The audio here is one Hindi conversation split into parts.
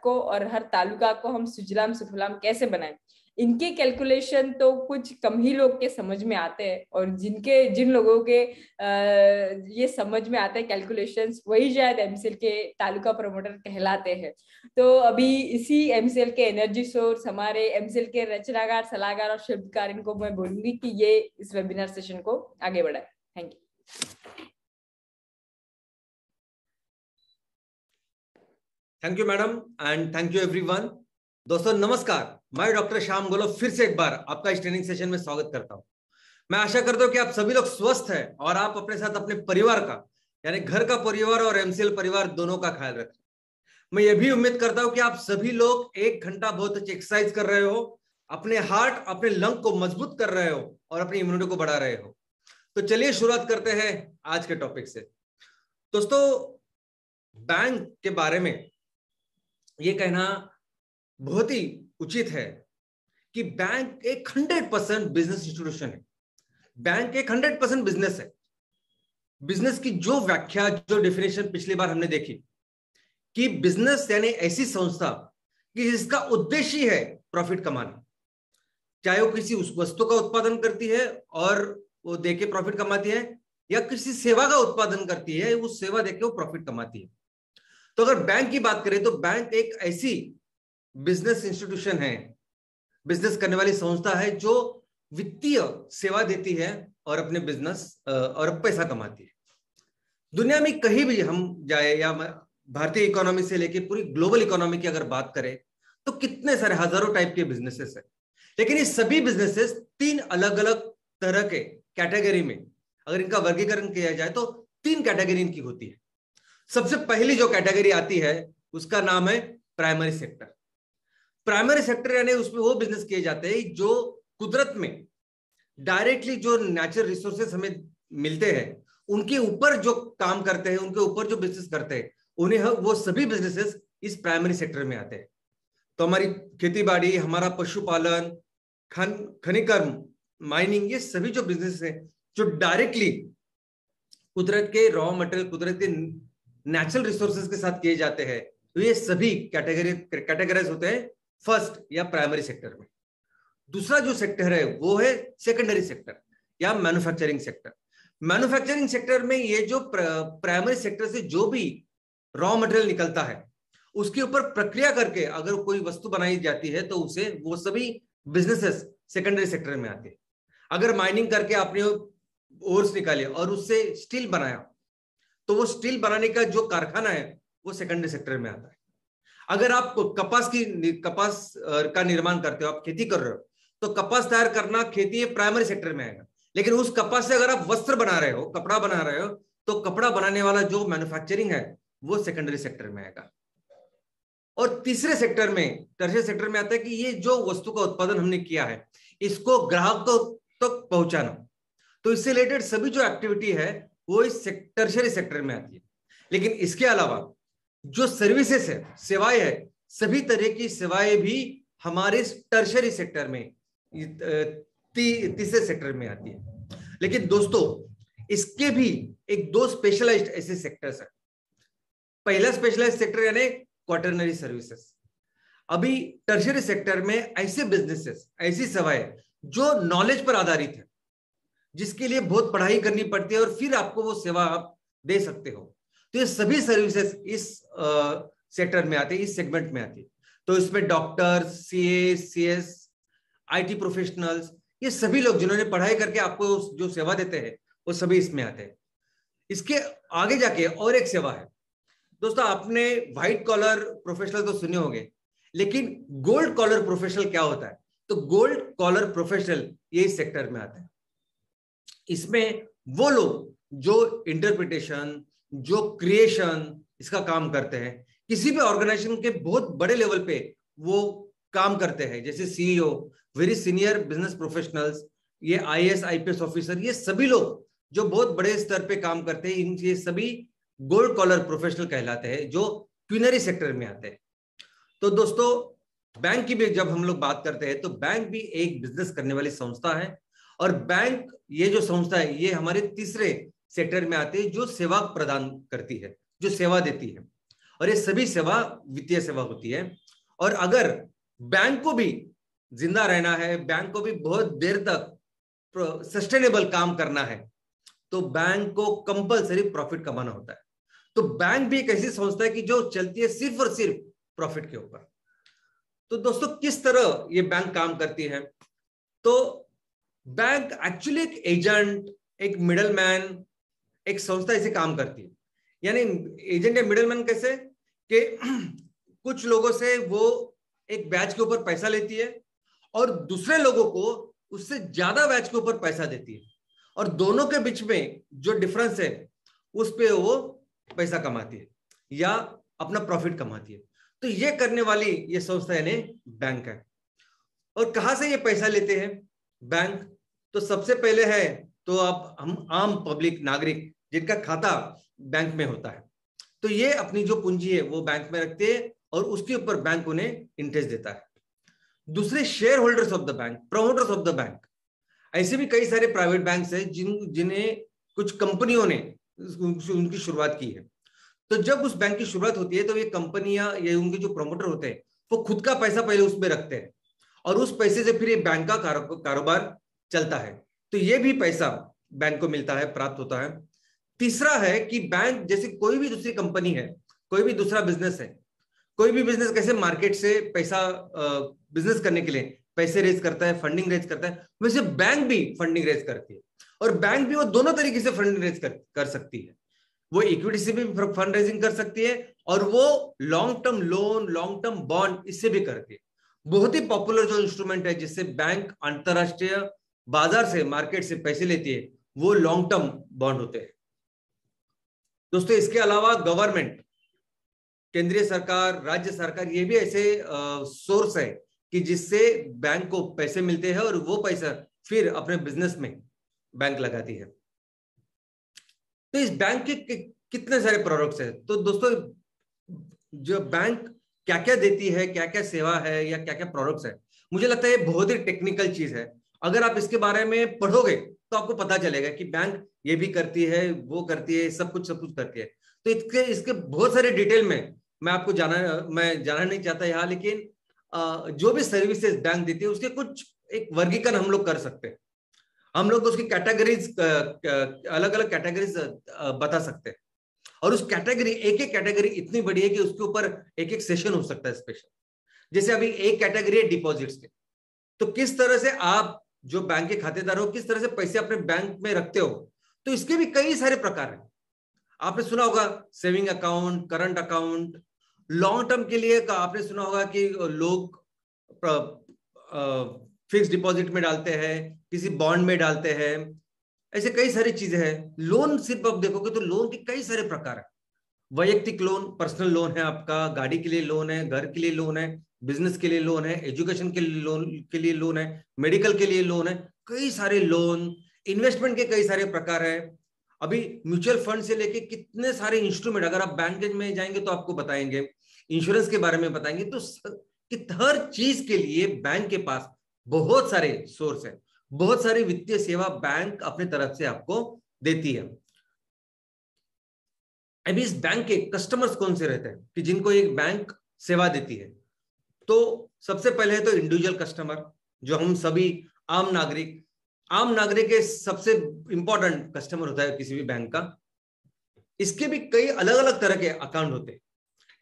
को और हर तालुका को हम सुजलाम सुफलाम कैसे बनाएं, इनके कैलकुलेशन तो कुछ कम ही लोग के समझ में आते हैं। और जिन लोगों के ये समझ में आते हैं कैलकुलेशंस, वही शायद एमसीएल के तालुका प्रमोटर कहलाते हैं। तो अभी इसी एमसीएल के एनर्जी सोर्स, हमारे एमसीएल के रचनाकार, सलाहकार और शब्दकार, इनको मैं बोलूंगी कि ये इस वेबिनार सेशन को आगे बढ़ाए। Thank you. Thank you madam and thank you everyone. दोस्तों नमस्कार, मैं डॉक्टर श्याम गोलप फिर से एक बार आपका इस ट्रेनिंग सेशन में स्वागत करता हूं। मैं आशा करता हूं कि आप सभी लोग स्वस्थ हैं और आप अपने साथ अपने परिवार का, यानी घर का परिवार और एमसीएल परिवार दोनों का ख्याल रखें। मैं ये भी उम्मीद करता हूं कि आप सभी लोग 1 घंटा बहुत अच्छी एक्सरसाइज कर रहे हो, अपने हार्ट, अपने लंग को मजबूत कर रहे हो और अपनी इम्यूनिटी को बढ़ा रहे हो। तो चलिए शुरुआत करते हैं आज के टॉपिक से। दोस्तों, बैंक के बारे में ये कहना बहुत ही उचित है कि बैंक एक 100% बिजनेस इंस्टीट्यूशन है। बैंक एक 100% बिजनेस है। बिजनेस की जो व्याख्या, जो डेफिनेशन पिछली बार हमने देखी कि बिजनेस यानी ऐसी संस्था कि जिसका उद्देश्य है प्रॉफिट कमाना, चाहे वो किसी उस वस्तु का उत्पादन करती है और वो देके प्रॉफिट कमाती है, या किसी सेवा का उत्पादन करती है, वो सेवा देके वो प्रॉफिट कमाती है। तो अगर बैंक की बात करें तो बैंक एक ऐसी बिजनेस इंस्टीट्यूशन है, बिजनेस करने वाली संस्था है जो वित्तीय सेवा देती है और अपने बिजनेस और पैसा कमाती है। दुनिया में कहीं भी हम जाए, या भारतीय इकोनॉमी से लेके पूरी ग्लोबल इकोनॉमी की अगर बात करें तो कितने सारे हजारों टाइप के बिजनेसेस है, लेकिन ये सभी बिजनेसेस 3 अलग अलग तरह के कैटेगरी में अगर इनका वर्गीकरण किया जाए तो 3 कैटेगरी इनकी होती है। सबसे पहली जो कैटेगरी आती है उसका नाम है प्राइमरी सेक्टर। प्राइमरी सेक्टर यानी उसमें वो बिजनेस किए जाते हैं जो कुदरत में डायरेक्टली जो नेचुरल रिसोर्सेस हमें मिलते हैं उनके ऊपर जो काम करते हैं, उनके ऊपर जो बिजनेस करते हैं, उन्हें वो सभी बिजनेसेस इस प्राइमरी सेक्टर में आते हैं। तो हमारी खेती बाड़ी, हमारा पशुपालन, खनिकर्म, माइनिंग, ये सभी जो बिजनेस है जो डायरेक्टली कुदरत के रॉ मटेरियल, कुदरत के नेचुरल रिसोर्सेज के साथ किए जाते हैं, तो ये सभी कैटेगराइज होते हैं फर्स्ट या प्राइमरी सेक्टर में। दूसरा जो सेक्टर है वो है सेकेंडरी सेक्टर या मैन्युफैक्चरिंग सेक्टर। मैन्युफैक्चरिंग सेक्टर में ये जो प्राइमरी सेक्टर से जो भी रॉ मटेरियल निकलता है उसके ऊपर प्रक्रिया करके अगर कोई वस्तु बनाई जाती है तो उसे वो सभी बिजनेसेस सेकेंडरी सेक्टर में आते हैं। अगर माइनिंग करके आपने ओर्स निकाले और उससे स्टील बनाया तो वो स्टील बनाने का जो कारखाना है वो सेकेंडरी सेक्टर में आता है। अगर आप कपास का निर्माण करते हो, आप खेती कर रहे हो, तो कपास तैयार करना, खेती, ये प्राइमरी सेक्टर में आएगा। लेकिन उस कपास से अगर आप वस्त्र बना रहे हो, कपड़ा बना रहे हो, तो कपड़ा बनाने वाला जो मैन्युफैक्चरिंग है वो सेकेंडरी सेक्टर में आएगा। और तीसरे सेक्टर में, टर्शियरी सेक्टर में आता है कि ये जो वस्तु का उत्पादन हमने किया है इसको ग्राहक तक पहुंचाना। तो इससे रिलेटेड सभी जो एक्टिविटी है वो इस टर्शियरी सेक्टर में आती है। लेकिन इसके अलावा जो सर्विसेज है, सेवाएं है, सभी तरह की सेवाएं भी हमारे टर्शियरी सेक्टर में, तीसरे सेक्टर में आती है। लेकिन दोस्तों इसके भी एक 2 स्पेशलाइज्ड ऐसे सेक्टर्स है। पहला स्पेशलाइज्ड सेक्टर यानी क्वाटरनरी सर्विसेज। अभी टर्शियरी सेक्टर में ऐसे बिजनेसेस, ऐसी सेवाएं जो नॉलेज पर आधारित है, जिसके लिए बहुत पढ़ाई करनी पड़ती है और फिर आपको वो सेवा आप दे सकते हो। तो ये सभी सर्विसेज इस सेक्टर में आते हैं, इस सेगमेंट में आती है। तो इसमें doctors, CA, CS, IT professionals, ये सभी लोग जिन्होंने पढ़ाई करके आपको जो सेवा देते हैं वो सभी इसमें आते हैं। इसके आगे जाके और एक सेवा है दोस्तों, आपने व्हाइट कॉलर प्रोफेशनल तो सुने होंगे, लेकिन गोल्ड कॉलर प्रोफेशनल क्या होता है? तो गोल्ड कॉलर प्रोफेशनल ये इस सेक्टर में आते हैं। इसमें वो लोग जो इंटरप्रिटेशन, जो क्रिएशन, इसका काम करते हैं, किसी भी ऑर्गेनाइजेशन के बहुत बड़े लेवल पे वो काम करते हैं, जैसे CEO, very senior business professionals, ये आईएएस, आईपीएस ऑफिसर, ये सभी लोग जो बहुत बड़े स्तर पे काम करते हैं, ये सभी गोल्ड कॉलर प्रोफेशनल कहलाते हैं, जो क्वीनरी सेक्टर में आते हैं। तो दोस्तों बैंक की भी जब हम लोग बात करते हैं तो बैंक भी एक बिजनेस करने वाली संस्था है, और बैंक, ये जो संस्था है, ये हमारे तीसरे सेक्टर में आती है, जो सेवा प्रदान करती है, जो सेवा देती है। और ये सभी सेवा वित्तीय सेवा होती है। और अगर बैंक को भी जिंदा रहना है, बैंक को भी बहुत देर तक सस्टेनेबल काम करना है, तो बैंक को कंपलसरी प्रॉफिट कमाना होता है। तो बैंक भी एक ऐसी संस्था है कि जो चलती है सिर्फ और सिर्फ प्रॉफिट के ऊपर। तो दोस्तों किस तरह ये बैंक काम करती है? तो बैंक एक्चुअली एक एजेंट, एक मिडलमैन, एक संस्था ऐसे काम करती है। यानी एजेंट या मिडलमैन कैसे कि कुछ लोगों से वो एक ब्याज के ऊपर पैसा लेती है और दूसरे लोगों को उससे ज्यादा ब्याज के ऊपर पैसा देती है, और दोनों के बीच में जो डिफरेंस है उस पे वो पैसा कमाती है या अपना प्रॉफिट कमाती है। तो ये करने वाली ये संस्था यानी बैंक है। और कहां से ये पैसा लेते हैं बैंक? तो सबसे पहले है तो आप हम आम पब्लिक नागरिक जिनका खाता बैंक में होता है, तो ये अपनी जो पूंजी है वो बैंक में रखते हैं और उसके ऊपर बैंक उन्हें इंटरेस्ट देता है। दूसरे share holders of the bank, promoters of the bank. ऐसे भी कई सारे प्राइवेट बैंक है जिन्हें कुछ कंपनियों ने उनकी शुरुआत की है। तो जब उस बैंक की शुरुआत होती है तो ये कंपनियां या उनके जो प्रमोटर होते हैं वो खुद का पैसा पहले उसमें रखते हैं और उस पैसे से फिर ये बैंक का कारोबार चलता है। तो ये भी पैसा बैंक को मिलता है, प्राप्त होता है। तीसरा है कि बैंक जैसे कोई भी दूसरी कंपनी है, कोई भी दूसरा बिजनेस है, कोई भी बिजनेस कैसे मार्केट से पैसा बिजनेस करने के लिए पैसे रेज करता है, फंडिंग रेज करता है, वैसे बैंक भी फंडिंग रेज करती है। और बैंक भी वो दोनों तरीके से फंडिंग रेज कर सकती है। वो इक्विटी से भी फंड रेजिंग कर सकती है और वो long term loan, long term bond इससे भी करती है। बहुत ही पॉपुलर जो इंस्ट्रूमेंट है जिससे बैंक अंतरराष्ट्रीय बाजार से, मार्केट से पैसे लेती है, वो लॉन्ग टर्म बॉन्ड होते हैं। दोस्तों इसके अलावा गवर्नमेंट, केंद्रीय सरकार, राज्य सरकार, ये भी ऐसे सोर्स है कि जिससे बैंक को पैसे मिलते हैं और वो पैसा फिर अपने बिजनेस में बैंक लगाती है। तो इस बैंक के कितने सारे प्रोडक्ट्स हैं। तो दोस्तों जो बैंक क्या क्या देती है, क्या क्या सेवा है या क्या क्या प्रोडक्ट्स है, मुझे लगता है ये बहुत ही टेक्निकल चीज है। अगर आप इसके बारे में पढ़ोगे तो आपको पता चलेगा कि बैंक ये भी करती है, वो करती है, सब कुछ करती है। तो इसके बहुत सारे डिटेल में मैं जाना नहीं चाहता यहाँ, लेकिन जो भी सर्विसेज बैंक देती है उसके कुछ एक वर्गीकरण हम लोग कर सकते हैं। हम लोग उसकी कैटेगरीज, अलग अलग कैटेगरीज बता सकते हैं। और उस कैटेगरी, एक एक कैटेगरी इतनी बड़ी है कि उसके ऊपर एक एक सेशन हो सकता है स्पेशल। जैसे अभी एक कैटेगरी है डिपॉजिट्स के, तो किस तरह से आप जो बैंक के खातेदार हो किस तरह से पैसे अपने बैंक में रखते हो, तो इसके भी कई सारे प्रकार हैं। आपने सुना होगा saving account, current account. Long term के लिए आपने सुना होगा कि लोग फिक्स डिपॉजिट में डालते हैं, किसी बॉन्ड में डालते हैं, ऐसे कई सारी चीजें हैं। लोन सिर्फ आप देखोगे तो लोन के कई सारे प्रकार है। वैयक्तिक लोन, पर्सनल लोन है आपका, गाड़ी के लिए लोन है, घर के लिए लोन है, बिजनेस के लिए लोन है, एजुकेशन के लिए लोन है, मेडिकल के लिए लोन है, कई सारे लोन। इन्वेस्टमेंट के कई सारे प्रकार है। अभी म्यूचुअल फंड से लेके कितने सारे इंस्ट्रूमेंट, अगर आप बैंक में जाएंगे तो आपको बताएंगे, इंश्योरेंस के बारे में बताएंगे। तो हर चीज के लिए बैंक के पास बहुत सारे सोर्स है, बहुत सारी वित्तीय सेवा बैंक अपने तरफ से आपको देती है। अभी इस बैंक के कस्टमर्स कौन से रहते हैं कि जिनको एक बैंक सेवा देती है? तो सबसे पहले है तो इंडिविजुअल कस्टमर, जो हम सभी आम नागरिक के सबसे इंपॉर्टेंट कस्टमर होता है किसी भी बैंक का। इसके भी कई अलग अलग तरह के अकाउंट होते हैं।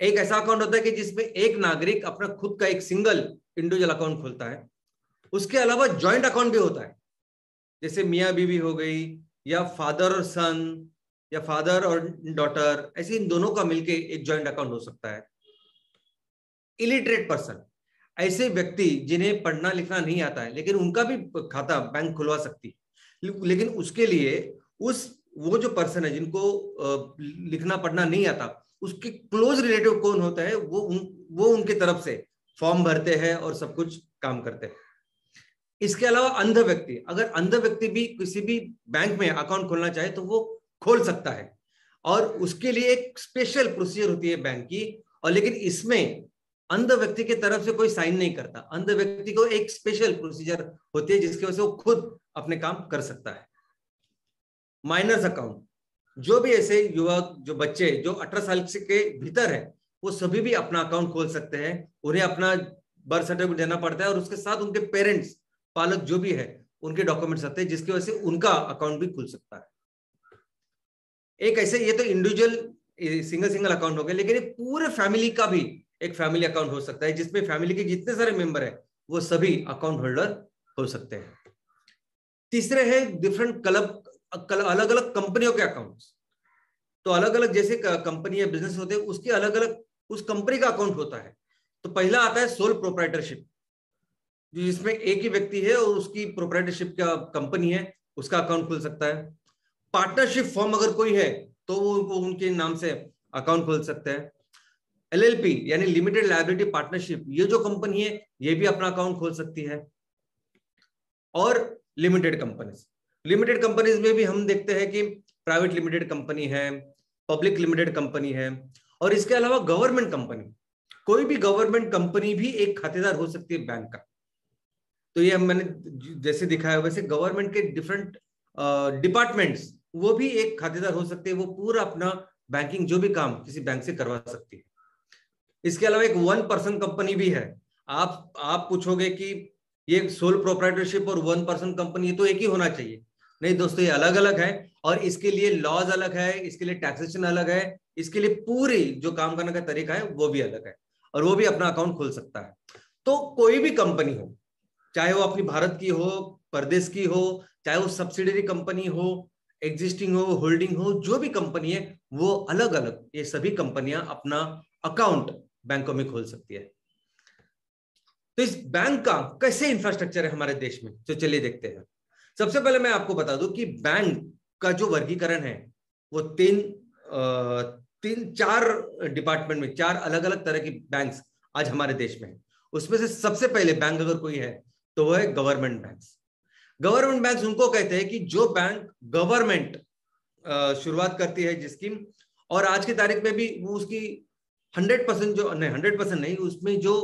एक ऐसा अकाउंट होता है कि जिसमें एक नागरिक अपना खुद का एक सिंगल इंडिविजुअल अकाउंट खोलता है। उसके अलावा जॉइंट अकाउंट भी होता है, जैसे मियाँ बीवी हो गई, या फादर और सन, या फादर और डॉटर, ऐसे इन दोनों का मिलके एक जॉइंट अकाउंट हो सकता है। इलिटरेट पर्सन, ऐसे व्यक्ति जिन्हें पढ़ना लिखना नहीं आता है लेकिन उनका भी खाता बैंक खुलवा सकती है। लेकिन उसके लिए वो जो पर्सन है जिनको लिखना पढ़ना नहीं आता, उसके क्लोज रिलेटिव कौन होता है, वो उनके तरफ से फॉर्म भरते हैं और सब कुछ काम करते हैं। इसके अलावा अंध व्यक्ति, अगर अंध व्यक्ति भी किसी भी बैंक में अकाउंट खोलना चाहे तो वो खोल सकता है, और उसके लिए एक स्पेशल प्रोसीजर होती है बैंक की। और लेकिन इसमें अंध व्यक्ति की तरफ से कोई साइन नहीं करता। अंध व्यक्ति को एक स्पेशल प्रोसीजर होती है जिसकी वजह से वो खुद अपने काम कर सकता है। माइनर्स अकाउंट, जो भी ऐसे युवक, जो बच्चे जो 18 साल के भीतर है, वो सभी भी अपना अकाउंट खोल सकते हैं। उन्हें अपना बर्थ सर्टिफिकेट देना पड़ता है और उसके साथ उनके पेरेंट्स, पालक जो भी है, उनके डॉक्यूमेंट्स आते हैं, जिसकी वजह से उनका अकाउंट भी खुल सकता है। एक ऐसे, ये तो इंडिविजुअल सिंगल अकाउंट हो गया, लेकिन पूरे फैमिली का भी एक फैमिली अकाउंट हो सकता है, जिसमें फैमिली के जितने सारे मेंबर है वो सभी अकाउंट होल्डर हो सकते हैं। तीसरे है डिफरेंट क्लब, अलग अलग कंपनियों के अकाउंट्स। तो अलग अलग जैसे कंपनी या बिजनेस होते हैं, उसकी अलग अलग उस कंपनी का अकाउंट होता है। तो पहला आता है सोल प्रोप्राइटरशिप, जिसमें एक ही व्यक्ति है और उसकी प्रोप्राइटरशिप का कंपनी है, उसका अकाउंट खुल सकता है। पार्टनरशिप फॉर्म अगर कोई है तो वो उनके नाम से अकाउंट खोल सकते हैं। LLP यानी लिमिटेड लायबिलिटी पार्टनरशिप, ये जो कंपनी है ये भी अपना अकाउंट खोल सकती है। और लिमिटेड कंपनीज में भी हम देखते हैं कि प्राइवेट लिमिटेड कंपनी है, पब्लिक लिमिटेड कंपनी है, और इसके अलावा गवर्नमेंट कंपनी, कोई भी गवर्नमेंट कंपनी भी एक खातेदार हो सकती है बैंक का। तो ये मैंने जैसे दिखाया वैसे गवर्नमेंट के डिफरेंट डिपार्टमेंट्स वो भी एक खातेदार हो सकते हैं, वो पूरा अपना बैंकिंग जो भी काम किसी बैंक से करवा सकती है। इसके अलावा एक 1 पर्सन कंपनी भी है। आप पूछोगे कि ये सोल प्रोप्राइटरशिप और 1 पर्सन कंपनी तो एक ही होना चाहिए। नहीं दोस्तों, ये अलग अलग है, और इसके लिए लॉज अलग है, इसके लिए टैक्सेशन अलग है, इसके लिए पूरी जो काम करने का तरीका है वो भी अलग है, और वो भी अपना अकाउंट खोल सकता है। तो कोई भी कंपनी हो, चाहे वो अपनी भारत की हो, परदेश की हो, चाहे वो सब्सिडरी कंपनी हो, एग्जिस्टिंग हो, होल्डिंग हो, जो भी कंपनी है वो अलग अलग ये सभी कंपनियां अपना अकाउंट बैंकों में खोल सकती है। तो इस बैंक का कैसे इंफ्रास्ट्रक्चर है हमारे देश में, तो चलिए देखते हैं। सबसे पहले मैं आपको बता दूं कि बैंक का जो वर्गीकरण है वो चार डिपार्टमेंट में, 4 अलग अलग तरह की बैंक्स आज हमारे देश में है। उसमें से सबसे पहले बैंक अगर कोई है तो वो है गवर्नमेंट बैंक्स। गवर्नमेंट बैंक्स उनको कहते हैं कि जो बैंक गवर्नमेंट शुरुआत करती है जिसकी, और आज की तारीख में भी वो उसकी 100% जो नहीं, 100% नहीं, उसमें जो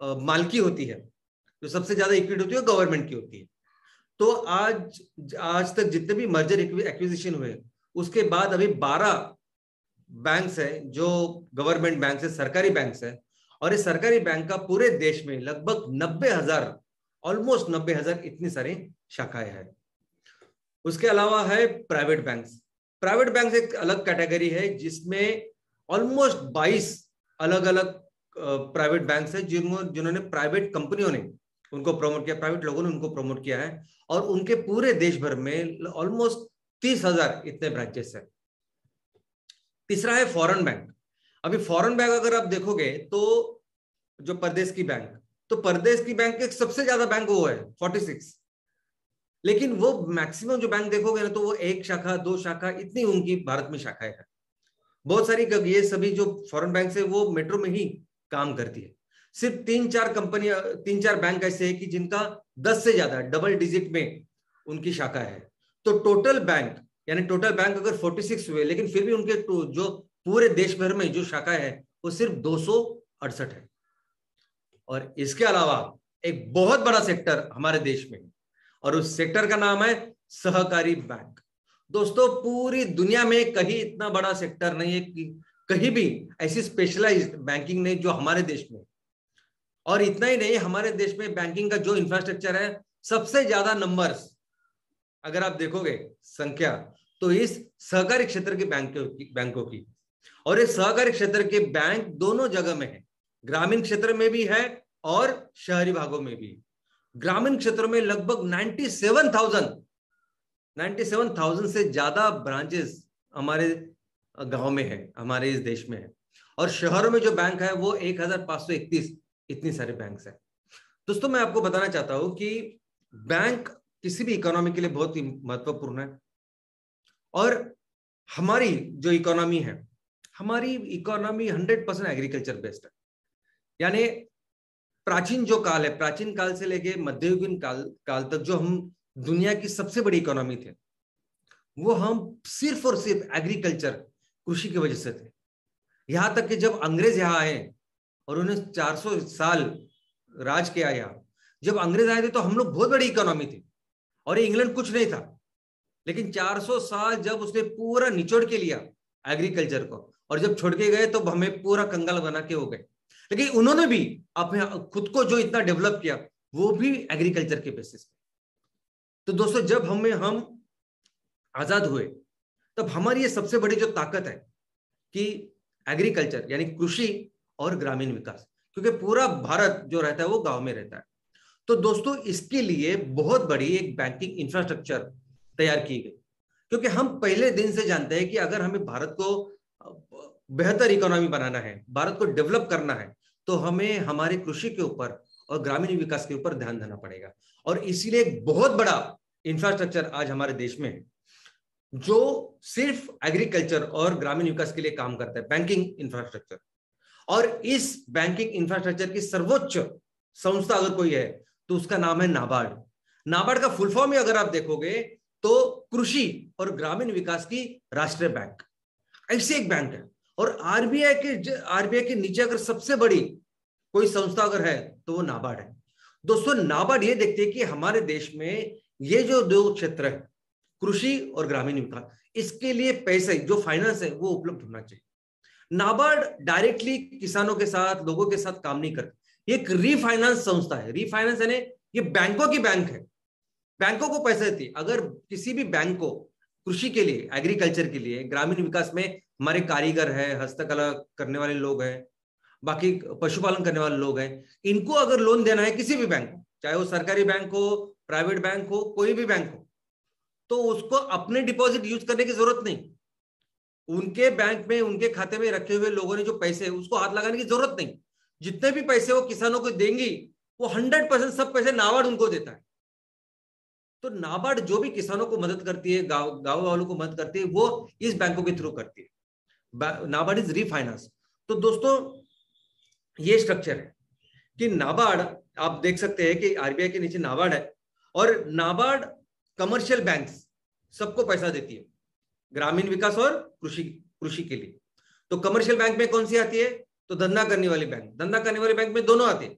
मालकी होती है, जो सबसे ज्यादा इक्विटी होती है, गवर्नमेंट की होती है। तो आज तक जितने भी मर्जर एक्विजिशन हुए, उसके बाद अभी 12 बैंक्स है जो गवर्नमेंट बैंक है, सरकारी बैंक्स है, और इस सरकारी बैंक का पूरे देश में लगभग 90,000, ऑलमोस्ट 90,000 इतनी सारी शाखाएं हैं। उसके अलावा है प्राइवेट बैंक्स। प्राइवेट बैंक्स एक अलग कैटेगरी है जिसमें ऑलमोस्ट 22 अलग अलग प्राइवेट बैंक्स है जिन्होंने प्राइवेट कंपनियों ने उनको प्रमोट किया, प्राइवेट लोगों ने उनको प्रमोट किया है, और उनके पूरे देश भर में ऑलमोस्ट 30,000 इतने ब्रांचेस है। तीसरा है फॉरेन बैंक। अभी फॉरेन बैंक अगर आप देखोगे तो जो परदेश की बैंक, तो परदेश की बैंक एक सबसे ज्यादा बैंक वो है 46, लेकिन वो मैक्सिमम जो बैंक देखोगे ना तो वो 1 शाखा 2 शाखा इतनी उनकी भारत में शाखाएं है। बहुत सारी ये सभी जो फॉरेन बैंक है वो मेट्रो में ही काम करती है। सिर्फ 3-4 बैंक ऐसे है कि जिनका 10 से ज्यादा डबल डिजिट में उनकी शाखा है। तो टोटल बैंक यानी टोटल बैंक अगर 46 हुए, लेकिन फिर भी उनके जो पूरे देश भर में जो शाखा है वो सिर्फ 268 है। और इसके अलावा एक बहुत बड़ा सेक्टर हमारे देश में, और उस सेक्टर का नाम है सहकारी बैंक। दोस्तों, पूरी दुनिया में कहीं इतना बड़ा सेक्टर नहीं है कि कहीं भी ऐसी स्पेशलाइज्ड बैंकिंग नहीं जो हमारे देश में। और इतना ही नहीं, हमारे देश में बैंकिंग का जो इंफ्रास्ट्रक्चर है, सबसे ज्यादा नंबर्स अगर आप देखोगे संख्या, तो इस सहकारी क्षेत्र के बैंकों की। और इस सहकारी क्षेत्र के बैंक दोनों जगह में है, ग्रामीण क्षेत्र में भी है और शहरी भागों में भी। ग्रामीण क्षेत्रों में लगभग 97,000 से ज्यादा ब्रांचेस हमारे गांव में है, हमारे इस देश में है। और शहरों में जो बैंक है वो 1,531 इतनी सारे बैंक्स हैं। दोस्तों, मैं आपको बताना चाहता हूं कि बैंक किसी भी इकोनॉमी के लिए बहुत ही महत्वपूर्ण है। और हमारी जो इकोनॉमी है, हमारी इकोनॉमी 100% एग्रीकल्चर बेस्ड है। यानी प्राचीन जो काल है, प्राचीन काल से लेके मध्ययुगीन काल तक जो हम दुनिया की सबसे बड़ी इकोनॉमी थे, वो हम सिर्फ और सिर्फ एग्रीकल्चर, कृषि की वजह से थे। यहां तक कि जब अंग्रेज यहाँ आए और उन्हें 400 साल राज किया यहाँ, जब अंग्रेज आए थे तो हम लोग बहुत बड़ी इकोनॉमी थी और इंग्लैंड कुछ नहीं था। लेकिन 400 साल जब उसने पूरा निचोड़ के लिया एग्रीकल्चर को, और जब छोड़ के गए तो हमें पूरा कंगाल बना के हो गए। लेकिन उन्होंने भी अपने खुद को जो इतना डेवलप किया वो भी एग्रीकल्चर के बेसिस पे। तो दोस्तों जब हम आजाद हुए तब हमारी ये सबसे बड़ी जो ताकत है कि एग्रीकल्चर यानी कृषि और ग्रामीण विकास, क्योंकि पूरा भारत जो रहता है वो गांव में रहता है। तो दोस्तों इसके लिए बहुत बड़ी एक बैंकिंग इंफ्रास्ट्रक्चर तैयार की गई, क्योंकि हम पहले दिन से जानते हैं कि अगर हमें भारत को बेहतर इकोनॉमी बनाना है, भारत को डेवलप करना है, तो हमें हमारे कृषि के ऊपर और ग्रामीण विकास के ऊपर ध्यान देना पड़ेगा। और इसीलिए एक बहुत बड़ा इंफ्रास्ट्रक्चर आज हमारे देश में है जो सिर्फ एग्रीकल्चर और ग्रामीण विकास के लिए काम करता है, बैंकिंग इंफ्रास्ट्रक्चर। और इस बैंकिंग इंफ्रास्ट्रक्चर की सर्वोच्च संस्था अगर कोई है तो उसका नाम है नाबार्ड। नाबार्ड का फुल फॉर्म ही अगर आप देखोगे तो कृषि और ग्रामीण विकास की राष्ट्रीय बैंक, ऐसे एक बैंक है। और आरबीआई के नीचे अगर सबसे बड़ी कोई संस्था अगर है तो वो नाबार्ड है। दोस्तों नाबार्ड ये देखते हैं कि हमारे देश में ये जो दो क्षेत्र है, कृषि और ग्रामीण विकास, इसके लिए पैसे जो फाइनेंस है वो उपलब्ध होना चाहिए। नाबार्ड डायरेक्टली किसानों के साथ, लोगों के साथ काम नहीं करती, एक रीफाइनेंस संस्था है। रीफाइनेंस यानी ये बैंकों की बैंक है, बैंकों को पैसे देती। अगर किसी भी बैंक को कृषि के लिए, एग्रीकल्चर के लिए, ग्रामीण विकास में हमारे कारीगर है, हस्तकला करने वाले लोग हैं, बाकी पशुपालन करने वाले लोग हैं, इनको अगर लोन देना है किसी भी बैंक को, चाहे वो सरकारी बैंक हो, प्राइवेट बैंक हो, कोई भी बैंक हो, तो उसको अपने डिपॉजिट यूज करने की जरूरत नहीं। उनके बैंक में, उनके खाते में रखे हुए लोगों ने जो पैसे, उसको हाथ लगाने की जरूरत नहीं। जितने भी पैसे वो किसानों को देंगी वो 100% सब पैसे नाबार्ड उनको देता है। तो नाबार्ड जो भी किसानों को मदद करती है, गांव वालों को मदद करती है, वो इस बैंकों के थ्रू करती है। NABARD is refinance. तो दोस्तों ये स्ट्रक्चर है कि नाबार्ड, आप देख सकते हैं कि आरबीआई के नीचे नाबार्ड है, और नाबार्ड कमर्शियल बैंक्स सबको पैसा देती है, ग्रामीण विकास और कृषि के लिए। तो कमर्शियल बैंक में कौन सी आती है? तो धंधा करने वाली बैंक। धंधा करने वाले बैंक में दोनों आती है,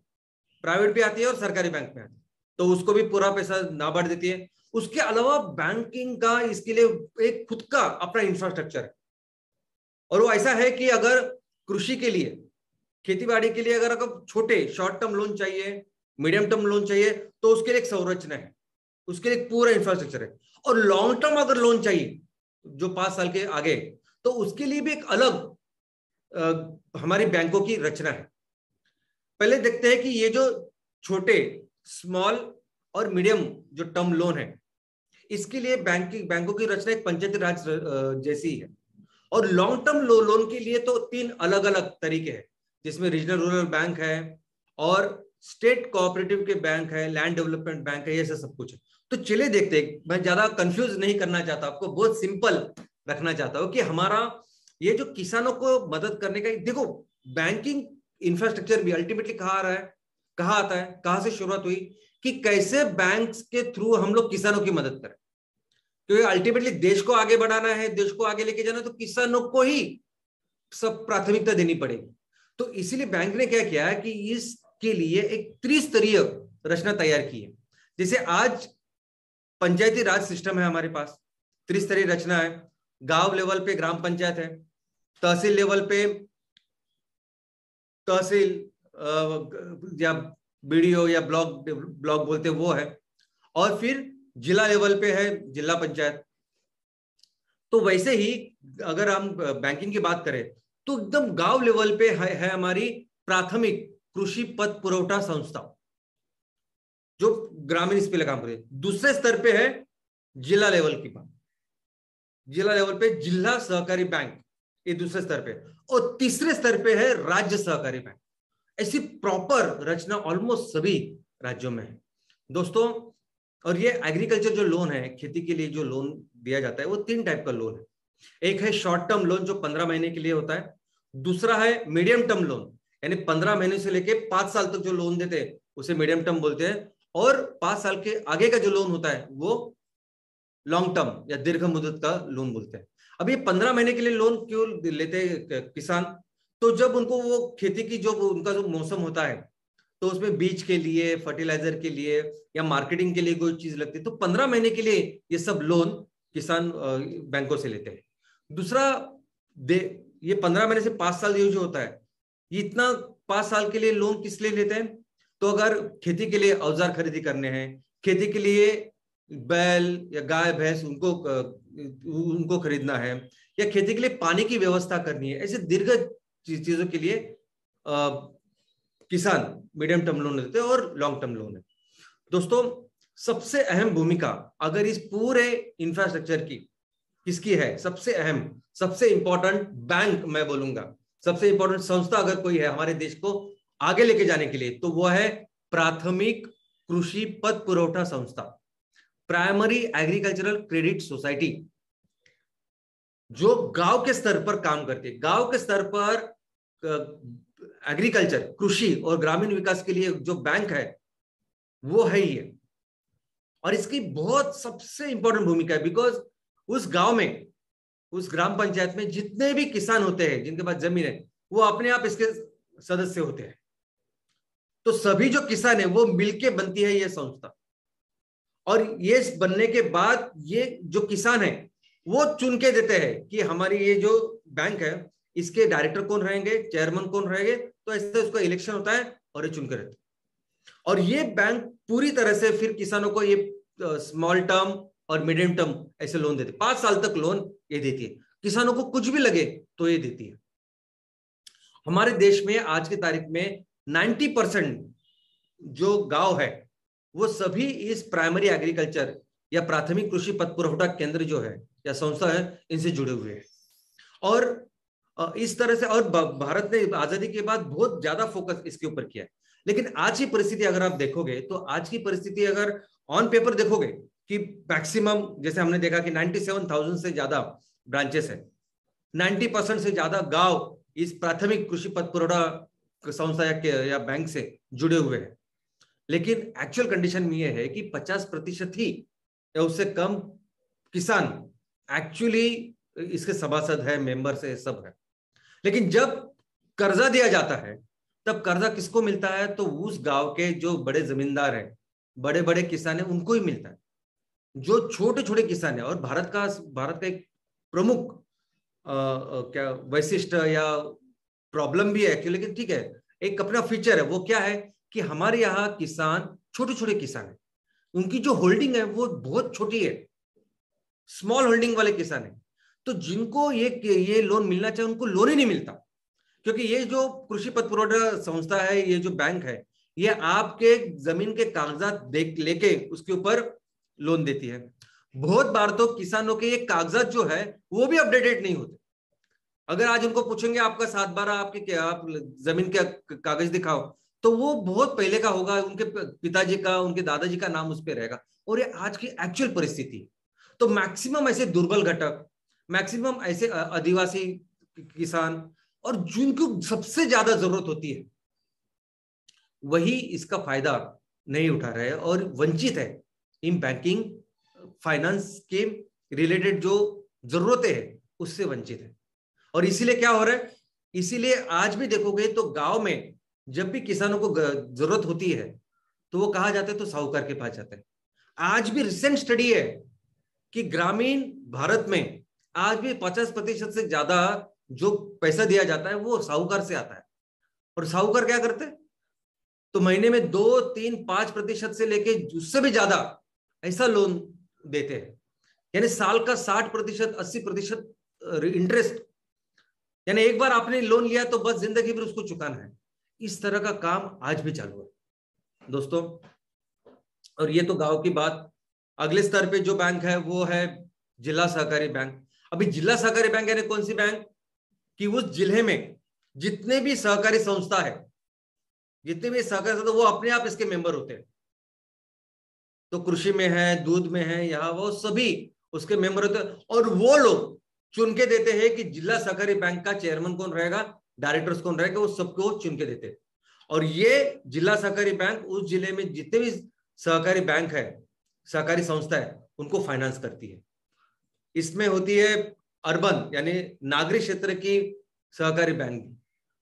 प्राइवेट भी आती है और सरकारी बैंक में आती है, तो उसको भी पूरा पैसा नाबार्ड देती है। उसके अलावा बैंकिंग का इसके लिए एक खुद का अपना इंफ्रास्ट्रक्चर है, और वो ऐसा है कि अगर कृषि के लिए, खेती बाड़ी के लिए अगर छोटे शॉर्ट टर्म लोन चाहिए, मीडियम टर्म लोन चाहिए, तो उसके लिए एक संरचना है, उसके लिए पूरा इंफ्रास्ट्रक्चर है। और लॉन्ग टर्म अगर लोन चाहिए जो 5 साल के आगे, तो उसके लिए भी एक अलग हमारी बैंकों की रचना है। पहले देखते हैं कि ये जो छोटे, स्मॉल और मीडियम जो टर्म लोन है, इसके लिए बैंकों की रचना एक पंचायती राज जैसी है। और लॉन्ग टर्म लोन के लिए तो 3 अलग अलग तरीके हैं, जिसमें रीजनल रूरल बैंक है और स्टेट कोऑपरेटिव के बैंक है, लैंड डेवलपमेंट बैंक है, ये सब कुछ है। तो चलिए देखते हैं, मैं ज्यादा कंफ्यूज नहीं करना चाहता, आपको बहुत सिंपल रखना चाहता हूं कि हमारा ये जो किसानों को मदद करने का, देखो बैंकिंग इंफ्रास्ट्रक्चर भी अल्टीमेटली कहाँ आ रहा है, कहाँ आता है, कहाँ से शुरुआत हुई कि कैसे बैंक्स के थ्रू हम लोग किसानों की मदद करें। क्योंकि अल्टीमेटली देश को आगे बढ़ाना है, देश को आगे लेके जाना, तो किसानों को ही सब प्राथमिकता देनी पड़ेगी। तो इसीलिए बैंक ने क्या किया है कि इसके लिए एक त्रिस्तरीय रचना तैयार की है। जैसे आज पंचायती राज सिस्टम है हमारे पास, त्रिस्तरीय रचना है। गांव लेवल पे ग्राम पंचायत है, तहसील लेवल पे तहसील या बीडीओ या ब्लॉक बोलते वो है, और फिर जिला लेवल पे है जिला पंचायत। तो वैसे ही अगर हम बैंकिंग की बात करें तो एकदम गांव लेवल पे है हमारी प्राथमिक कृषि पथ पुरवठा संस्था, जो ग्रामीण इस पे काम करे। दूसरे स्तर पे है जिला लेवल की बात, जिला लेवल पे जिला सहकारी बैंक, ये दूसरे स्तर पे। और तीसरे स्तर पे है राज्य सहकारी बैंक। ऐसी प्रॉपर रचना ऑलमोस्ट सभी राज्यों में है दोस्तों। और ये एग्रीकल्चर जो लोन है, खेती के लिए जो लोन दिया जाता है, वो 3 टाइप का लोन है। एक है शॉर्ट टर्म लोन जो 15 महीने के लिए होता है। दूसरा है मीडियम टर्म लोन, यानी 15 महीने से लेके 5 साल तक जो लोन देते हैं उसे मीडियम टर्म बोलते हैं। और 5 साल के आगे का जो लोन होता है वो लॉन्ग टर्म या दीर्घ मुदत का लोन बोलते हैं। अब ये 15 महीने के लिए लोन क्यों लेते हैं किसान? तो जब उनको वो खेती की जो उनका जो मौसम होता है, तो उसमें बीज के लिए, फर्टिलाइजर के लिए या मार्केटिंग के लिए कोई चीज लगती है, तो 15 महीने के लिए ये सब लोन किसान बैंकों से लेते हैं। दूसरा ये 15 महीने से 5 साल ये जो होता है, ये इतना 5 साल के लिए लोन किस लिए लेते हैं? तो अगर खेती के लिए औजार खरीदी करने हैं, खेती के लिए बैल या गाय भैंस उनको खरीदना है, या खेती के लिए पानी की व्यवस्था करनी है, ऐसे दीर्घ चीजों के लिए किसान मीडियम टर्म लोन लेते हैं और लॉन्ग टर्म लोन है। दोस्तों, सबसे अहम भूमिका अगर इस पूरे इंफ्रास्ट्रक्चर की किसकी है? सबसे अहम, सबसे इंपॉर्टेंट बैंक, मैं बोलूंगा सबसे इंपॉर्टेंट संस्था अगर कोई है हमारे देश को आगे लेके जाने के लिए, तो वो है प्राथमिक कृषि पत पुरवठा संस्था, प्राइमरी एग्रीकल्चरल क्रेडिट सोसाइटी, जो गांव के स्तर पर काम करती है। गांव के स्तर पर एग्रीकल्चर, कृषि और ग्रामीण विकास के लिए जो बैंक है वो है ही है। और इसकी बहुत सबसे इंपॉर्टेंट भूमिका है, बिकॉज उस गांव में, उस ग्राम पंचायत में जितने भी किसान होते हैं जिनके पास जमीन है, वो अपने आप इसके सदस्य होते हैं। तो सभी जो किसान है वो मिलके बनती है ये संस्था, और ये बनने के बाद ये जो किसान है वो चुन के देते हैं कि हमारी ये जो बैंक है इसके डायरेक्टर कौन रहेंगे, चेयरमैन कौन रहेंगे। तो ऐसे उसका इलेक्शन होता है और ये चुन कर देते हैं। और ये बैंक पूरी तरह से फिर किसानों को ये स्मॉल टर्म और मीडियम टर्म ऐसे लोन देती है। 5 साल तक लोन ये देती है, किसानों को कुछ भी लगे तो ये देती है। हमारे देश में आज की तारीख में 90% जो गांव है वो सभी इस प्राइमरी एग्रीकल्चर या प्राथमिक कृषि पत पुरवठा केंद्र जो है या संस्था है, इनसे जुड़े हुए हैं। और इस तरह से, और भारत ने आजादी के बाद बहुत ज्यादा फोकस इसके ऊपर किया है। लेकिन आज की परिस्थिति अगर आप देखोगे, तो आज की परिस्थिति अगर ऑन पेपर देखोगे कि मैक्सिमम, जैसे हमने देखा कि 97,000 से ज्यादा ब्रांचेस है, 90% से ज्यादा गांव इस प्राथमिक कृषि पत पुरवठा संस्था या बैंक से जुड़े हुए हैं। लेकिन एक्चुअल कंडीशन में यह है कि 50% ही या उससे कम किसान एक्चुअली इसके सभासद है, मेंबर्स है, सब है। लेकिन जब कर्जा दिया जाता है तब कर्जा किसको मिलता है? तो उस गांव के जो बड़े जमींदार हैं, बड़े बड़े किसान हैं, उनको ही मिलता है। जो छोटे छोटे किसान है, और भारत का एक प्रमुख क्या वैशिष्ट या प्रॉब्लम भी है एक्चुअली, लेकिन ठीक है, एक अपना फीचर है। वो क्या है कि हमारे यहाँ किसान छोटे छोटे किसान है, उनकी जो होल्डिंग है वो बहुत छोटी है, स्मॉल होल्डिंग वाले किसान है। तो जिनको ये लोन मिलना चाहिए उनको लोन ही नहीं मिलता, क्योंकि ये जो कृषि पत पुरवठा संस्था है, ये जो बैंक है, ये आपके जमीन के कागजात लेके उसके ऊपर लोन देती है। बहुत बार तो किसानों के ये कागजात जो है वो भी अपडेटेड नहीं होते। अगर आज उनको पूछेंगे आपका 7/12 आपके आप जमीन के कागज दिखाओ, तो वो बहुत पहले का होगा, उनके पिताजी का, उनके दादाजी का नाम उस पर रहेगा। और ये आज की एक्चुअल परिस्थिति। तो मैक्सिमम ऐसे दुर्बल घटक, मैक्सिमम ऐसे आदिवासी किसान, और जिनको सबसे ज्यादा जरूरत होती है, वही इसका फायदा नहीं उठा रहे और वंचित है इन बैंकिंग फाइनेंस के रिलेटेड जो जरूरतें हैं उससे वंचित है। और इसीलिए क्या हो रहा है, इसीलिए आज भी देखोगे तो गांव में जब भी किसानों को जरूरत होती है तो वो कहा जाता है तो साहूकार के पास जाते हैं। आज भी रिसेंट स्टडी है कि ग्रामीण भारत में आज भी 50% से ज्यादा जो पैसा दिया जाता है वो साहूकार से आता है। और साहूकार क्या करते हैं? तो महीने में 2, 3, 5% से लेके उससे भी ज्यादा ऐसा लोन देते हैं, यानी साल का 60%, 80% इंटरेस्ट। यानी एक बार आपने लोन लिया तो बस जिंदगी भर उसको चुकाना है। इस तरह का काम आज भी चालू है दोस्तों। और ये तो गांव की बात। अगले स्तर पे जो बैंक है वो है जिला सहकारी बैंक। अभी जिला सहकारी बैंक यानी कौन सी बैंक? कि उस जिले में जितने भी सहकारी संस्था है, जितने भी सहकारी संस्था, वो अपने आप इसके मेंबर होते हैं। तो कृषि में है, दूध में है, यहाँ वो सभी उसके मेंबर होते हैं। और वो लोग चुन के देते हैं कि जिला सहकारी बैंक का चेयरमैन कौन रहेगा, डायरेक्टर्स कौन रहेगा, वो सबको चुन के देते हैं। और ये जिला सहकारी बैंक उस जिले में जितने भी सहकारी बैंक है, सहकारी संस्था है, उनको फाइनेंस करती है। इसमें होती है अर्बन यानी नागरिक क्षेत्र की सहकारी बैंक।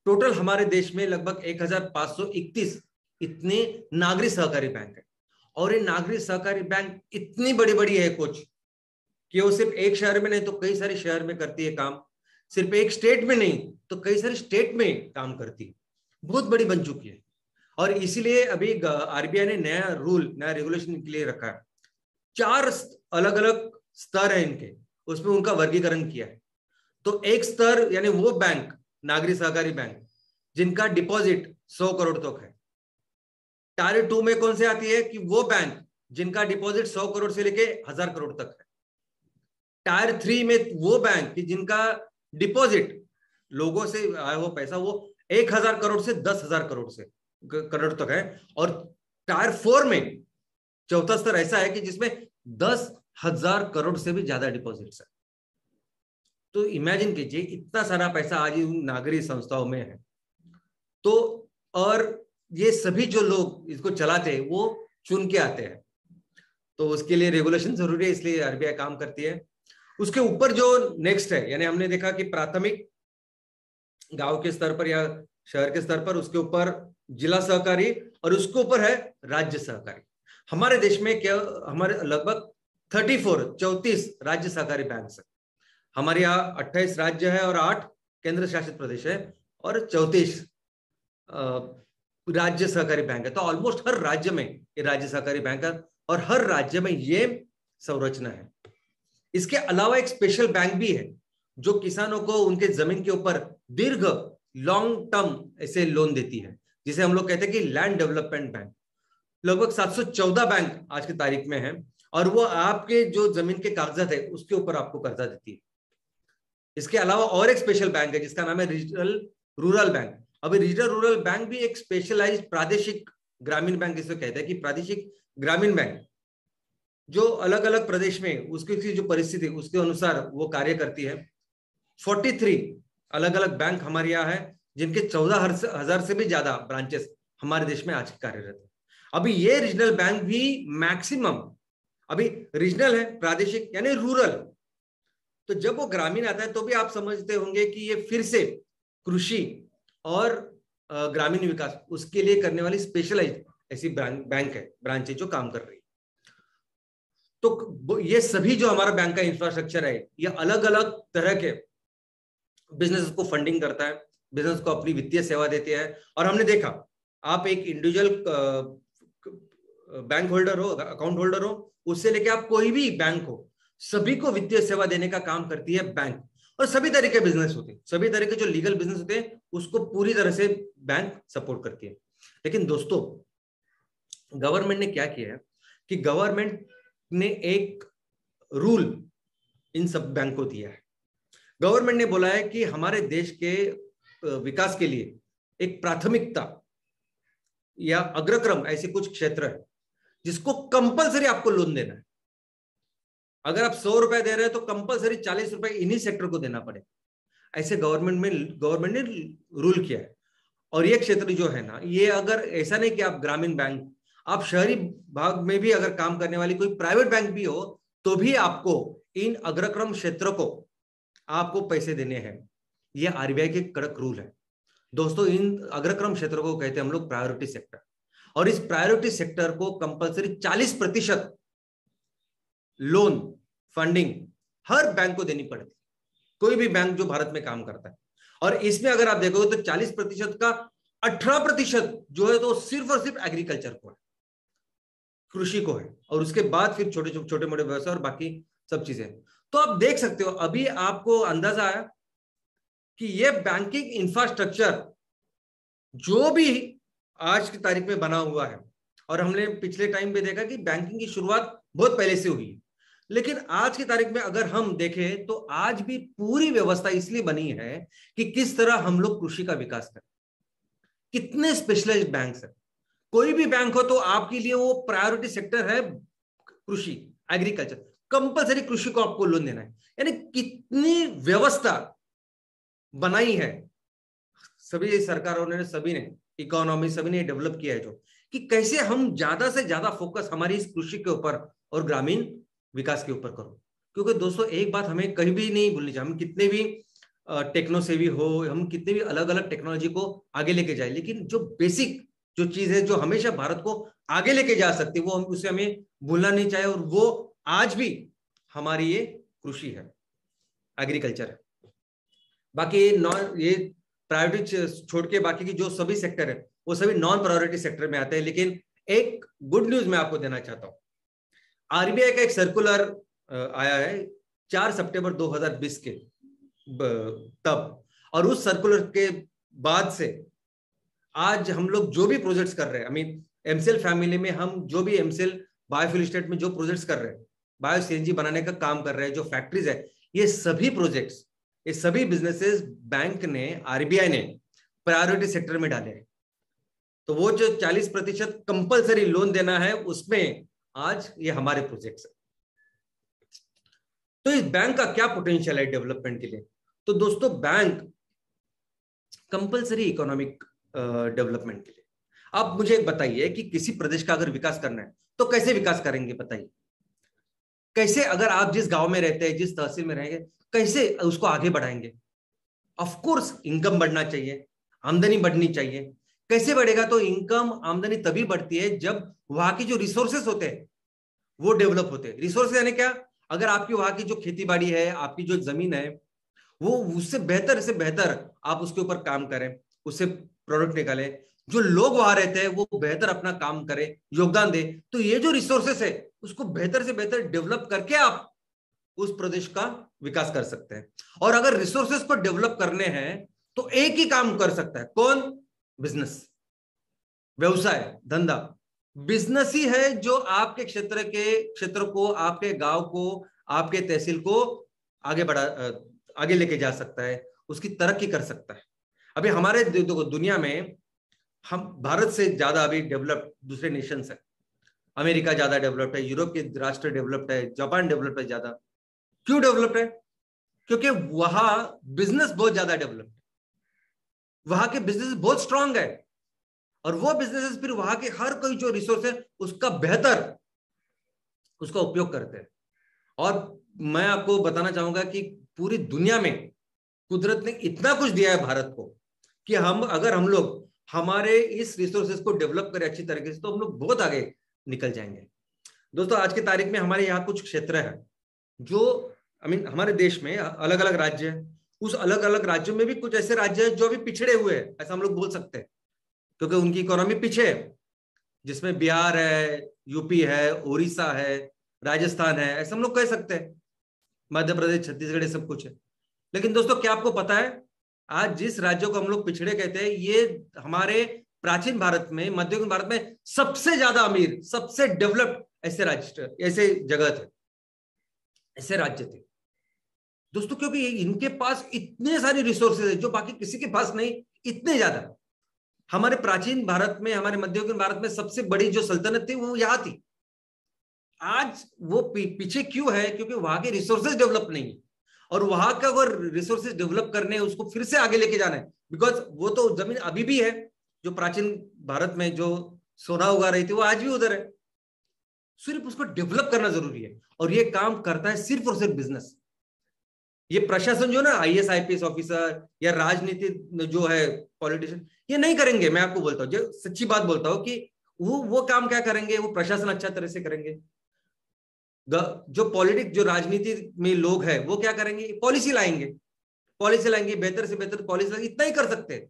टोटल हमारे देश में लगभग 1531 इतने नागरिक सहकारी बैंक है। और ये नागरिक सहकारी बैंक इतनी बड़ी बड़ी है कुछ कि वो सिर्फ एक शहर में नहीं तो कई सारे शहर में करती है काम। सिर्फ एक स्टेट में नहीं तो कई सारे स्टेट में काम करती है, बहुत बड़ी बन चुकी है। और इसीलिए अभी आरबीआई ने नया रूल, नया रेगुलेशन के लिए रखा है। 4 अलग अलग स्तर है इनके, उसमें उनका वर्गीकरण किया है। तो एक स्तर यानी वो बैंक, नागरिक सहकारी बैंक, जिनका डिपॉजिट 100 करोड़ तक है। टायर 2 में कौन से आती है कि वो बैंक जिनका डिपॉजिट 100 करोड़ से लेके 1000 करोड़ तक है। टायर 3 में वो बैंक कि जिनका डिपॉजिट लोगों से आया हुआ पैसा वो 1000 करोड़ से 10,000 करोड़ तक है। और टायर 4 में चौथा स्तर ऐसा है कि जिसमें 10,000 करोड़ से भी ज्यादा डिपॉजिट्स है। तो इमेजिन कीजिए इतना सारा पैसा आज नागरिक संस्थाओं में है। तो और ये सभी जो लोग इसको चलाते हैं वो चुन के आते हैं, तो उसके लिए रेगुलेशन जरूरी है, इसलिए आरबीआई काम करती है। उसके ऊपर जो नेक्स्ट है, यानी हमने देखा कि प्राथमिक गांव के स्तर पर या शहर के स्तर पर, उसके ऊपर जिला सहकारी, और उसके ऊपर है राज्य सहकारी। हमारे देश में क्या, हमारे लगभग 34 राज्य सहकारी बैंक है। हमारे यहाँ 28 राज्य है और 8 केंद्र शासित प्रदेश है और 34 राज्य सहकारी बैंक है। तो ऑलमोस्ट हर राज्य में ये राज्य सहकारी बैंक है और हर राज्य में ये संरचना है। इसके अलावा एक स्पेशल बैंक भी है जो किसानों को उनके जमीन के ऊपर दीर्घ लॉन्ग टर्म ऐसे लोन देती है, जिसे हम लोग कहते हैं कि लैंड डेवलपमेंट बैंक। लगभग 714 बैंक आज की तारीख में है और वो आपके जो जमीन के कागजात है उसके ऊपर आपको कर्जा देती है। इसके अलावा और एक स्पेशल बैंक है जिसका नाम है रीजनल रूरल बैंक। अभी रीजनल रूरल बैंक भी एक स्पेशलाइज्ड प्रादेशिक ग्रामीण बैंक इसे कहते हैं कि प्रादेशिक ग्रामीण बैंक, जो अलग अलग प्रदेश में उसकी जो परिस्थिति उसके अनुसार वो कार्य करती है। 43 अलग अलग बैंक हमारे यहाँ है जिनके 14,000 से भी ज्यादा ब्रांचेस हमारे देश में आज कार्यरत है। अभी ये रीजनल बैंक भी मैक्सिमम, अभी रीजनल है प्रादेशिक यानी रूरल, तो जब वो ग्रामीण आता है तो भी आप समझते होंगे कि ये फिर से कृषि और ग्रामीण विकास उसके लिए करने वाली स्पेशलाइज्ड ऐसी बैंक है, ब्रांच है जो काम कर रही है। तो ये सभी जो हमारा बैंक का इंफ्रास्ट्रक्चर है ये अलग अलग तरह के बिजनेस को फंडिंग करता है, बिजनेस को अपनी वित्तीय सेवा देते हैं। और हमने देखा आप एक इंडिविजुअल बैंक होल्डर हो, अकाउंट होल्डर हो, उससे लेके आप कोई भी बैंक हो, सभी को वित्तीय सेवा देने का काम करती है बैंक। और सभी तरह के बिजनेस होते हैं, सभी तरह के जो लीगल बिजनेस होते हैं उसको पूरी तरह से बैंक सपोर्ट करती है। लेकिन दोस्तों गवर्नमेंट ने क्या किया है कि गवर्नमेंट ने एक रूल इन सब बैंक को दिया है। गवर्नमेंट ने बोला है कि हमारे देश के विकास के लिए एक प्राथमिकता या अग्रक्रम ऐसे कुछ क्षेत्र है जिसको कंपलसरी आपको लोन देना है। अगर आप 100 रुपए दे रहे हैं तो कंपलसरी 40 रुपए इन्हीं सेक्टर को देना पड़ेगा। ऐसे गवर्नमेंट ने रूल किया है। और ये क्षेत्र जो है ना, ये अगर ऐसा नहीं कि आप ग्रामीण बैंक, आप शहरी भाग में भी अगर काम करने वाली कोई प्राइवेट बैंक भी हो तो भी आपको इन अग्रक्रम क्षेत्रों को आपको पैसे देने हैं। ये आरबीआई के कड़क रूल है दोस्तों। इन अग्रक्रम क्षेत्रों को कहते हैं हम लोग प्रायोरिटी सेक्टर, और इस प्रायोरिटी सेक्टर को कंपलसरी 40% लोन फंडिंग हर बैंक को देनी पड़ती, कोई भी बैंक जो भारत में काम करता है। और इसमें अगर आप देखोगे तो 40% का 18% जो है तो सिर्फ और सिर्फ एग्रीकल्चर को है, कृषि को है, और उसके बाद फिर छोटे मोटे व्यवसाय और बाकी सब चीजें। तो आप देख सकते हो, अभी आपको अंदाजा आया कि ये बैंकिंग इंफ्रास्ट्रक्चर जो भी आज की तारीख में बना हुआ है, और हमने पिछले टाइम पे देखा कि बैंकिंग की शुरुआत बहुत पहले से हुई है, लेकिन आज की तारीख में अगर हम देखें तो आज भी पूरी व्यवस्था इसलिए बनी है कि किस तरह हम लोग कृषि का विकास करें। कितने स्पेशलाइज्ड बैंक्स हैं, कोई भी बैंक हो तो आपके लिए वो प्रायोरिटी सेक्टर है कृषि, एग्रीकल्चर, कंपलसरी कृषि को आपको लोन देना है। यानी कितनी व्यवस्था बनाई है सभी सरकारों ने, सभी ने, इकोनॉमी सभी ने डेवलप किया है, जो कि कैसे हम ज्यादा से ज्यादा फोकस हमारी इस कृषि के ऊपर और ग्रामीण विकास के ऊपर करो। क्योंकि दोस्तों एक बात हमें कहीं भी नहीं भूलनी चाहिए, हम कितने भी टेक्नो सेवी हो, हम कितने भी अलग अलग टेक्नोलॉजी को आगे लेके जाए, लेकिन जो बेसिक जो चीज है जो हमेशा भारत को आगे लेके जा सकती है वो उसे हमें भूलना नहीं चाहिए, और वो आज भी हमारी ये कृषि है, एग्रीकल्चर है। बाकी नॉन, ये प्रायोरिटी छोड़ के बाकी की जो सभी सेक्टर है वो सभी नॉन प्रायोरिटी सेक्टर में आते हैं। लेकिन एक गुड न्यूज मैं आपको देना चाहता हूं, आरबीआई का एक सर्कुलर आया है 4 सितंबर 2020 के तब, और उस सर्कुलर के बाद से आज हम लोग जो भी प्रोजेक्ट्स कर रहे हैं, आई मीन एमसीएल फैमिली में हम जो भी एमसीएल बायोफ्यूल स्टेट में जो प्रोजेक्ट्स कर रहे हैं, बायो सीएनजी बनाने का काम कर रहे हैं, जो फैक्ट्रीज है, ये सभी प्रोजेक्ट्स, ये सभी बिजनेसेस बैंक ने, आरबीआई ने प्रायोरिटी सेक्टर में डाले हैं। तो वो जो 40% कंपलसरी लोन देना है, उसमें आज ये हमारे प्रोजेक्ट्स है। तो इस बैंक का क्या पोटेंशियल है डेवलपमेंट के लिए? तो दोस्तों, बैंक कंपलसरी इकोनॉमिक डेवलपमेंट के लिए, आप मुझे एक बताइए कि किसी प्रदेश का अगर विकास करना है तो कैसे विकास करेंगे? बताइए कैसे? अगर आप जिस गांव में रहते हैं, जिस तहसील में रहेंगे, कैसे उसको आगे बढ़ाएंगे? ऑफ कोर्स इनकम बढ़ना चाहिए, आमदनी बढ़नी चाहिए। कैसे बढ़ेगा? तो इनकम, आमदनी तभी बढ़ती है जब वहां की जो रिसोर्सेस होते हैं वो डेवलप होते हैं। रिसोर्सेस यानी क्या? अगर आपकी वहां की जो खेती बाड़ी है, आपकी जो जमीन है, वो उससे बेहतर से बेहतर आप उसके ऊपर काम करें, उससे प्रोडक्ट निकालें, जो लोग वहां रहते हैं वो बेहतर अपना काम करें, योगदान दे, तो ये जो रिसोर्सेस है उसको बेहतर से बेहतर डेवलप करके आप उस प्रदेश का विकास कर सकते हैं। और अगर रिसोर्सेस को डेवलप करने हैं तो एक ही काम कर सकता है, कौन? बिजनेस, व्यवसाय, धंधा। बिजनेस ही है जो आपके क्षेत्र को, आपके गांव को, आपके तहसील को आगे लेके जा सकता है, उसकी तरक्की कर सकता है। अभी हमारे दुनिया में हम भारत से ज्यादा अभी डेवलप्ड दूसरे नेशंस है। अमेरिका ज्यादा डेवलप्ड है, यूरोप के राष्ट्र डेवलप्ड है, जापान डेवलप्ड है ज्यादा। क्यों डेवलप्ड है? क्योंकि वहां बिजनेस बहुत ज्यादा डेवलप्ड है, वहां के बिजनेस बहुत स्ट्रांग है, और वो बिजनेसेस फिर वहां के हर कोई जो रिसोर्स है उसका बेहतर उसका उपयोग करते हैं। और मैं आपको बताना चाहूंगा कि पूरी दुनिया में कुदरत ने इतना कुछ दिया है भारत को कि अगर हम लोग हमारे इस रिसोर्सेज को डेवलप करें अच्छी तरीके से तो हम लोग बहुत आगे निकल जाएंगे। दोस्तों, आज की तारीख में हमारे यहाँ कुछ क्षेत्र है जो हमारे देश में अलग अलग राज्य है, उस अलग अलग राज्यों में भी कुछ ऐसे राज्य है जो अभी पिछड़े हुए हैं, ऐसा हम लोग बोल सकते हैं, क्योंकि उनकी इकोनॉमी पीछे है, जिसमें बिहार है, यूपी है, उड़ीसा है, राजस्थान है, ऐसा हम लोग कह सकते हैं, मध्य प्रदेश, छत्तीसगढ़, ये सब कुछ है। लेकिन दोस्तों, क्या आपको पता है आज जिस राज्यों को हम लोग पिछड़े कहते हैं, ये हमारे प्राचीन भारत में, मध्ययुगीन भारत में सबसे ज्यादा अमीर, सबसे डेवलप्ड ऐसे जगह थे, ऐसे राज्य थे दोस्तों, क्योंकि इनके पास इतने सारे रिसोर्सेज है जो बाकी किसी के पास नहीं, इतने ज्यादा। हमारे प्राचीन भारत में, हमारे मध्ययुगीन भारत में सबसे बड़ी जो सल्तनत थी वो यहां थी। आज वो पीछे क्यों है? क्योंकि वहां के रिसोर्सेज डेवलप नहीं है, और वहां का अगर रिसोर्सेज डेवलप करने हैं, उसको फिर से आगे लेके जाना है, बिकॉज वो तो जमीन अभी भी है, जो प्राचीन भारत में जो सोना उगा रही थी वो आज भी उधर है, सिर्फ उसको डेवलप करना जरूरी है। और ये काम करता है सिर्फ और सिर्फ बिजनेस। ये प्रशासन जो ना, आईएएस आईपीएस ऑफिसर या राजनीति जो है, पॉलिटिशियन, ये नहीं करेंगे। मैं आपको बोलता हूँ, जो सच्ची बात बोलता हूँ, कि वो काम क्या करेंगे? वो प्रशासन अच्छा तरह से करेंगे। जो पॉलिटिक्स, जो राजनीति में लोग हैं, वो क्या करेंगे? पॉलिसी लाएंगे, बेहतर से बेहतर पॉलिसी लाएंगे, इतना ही कर सकते हैं।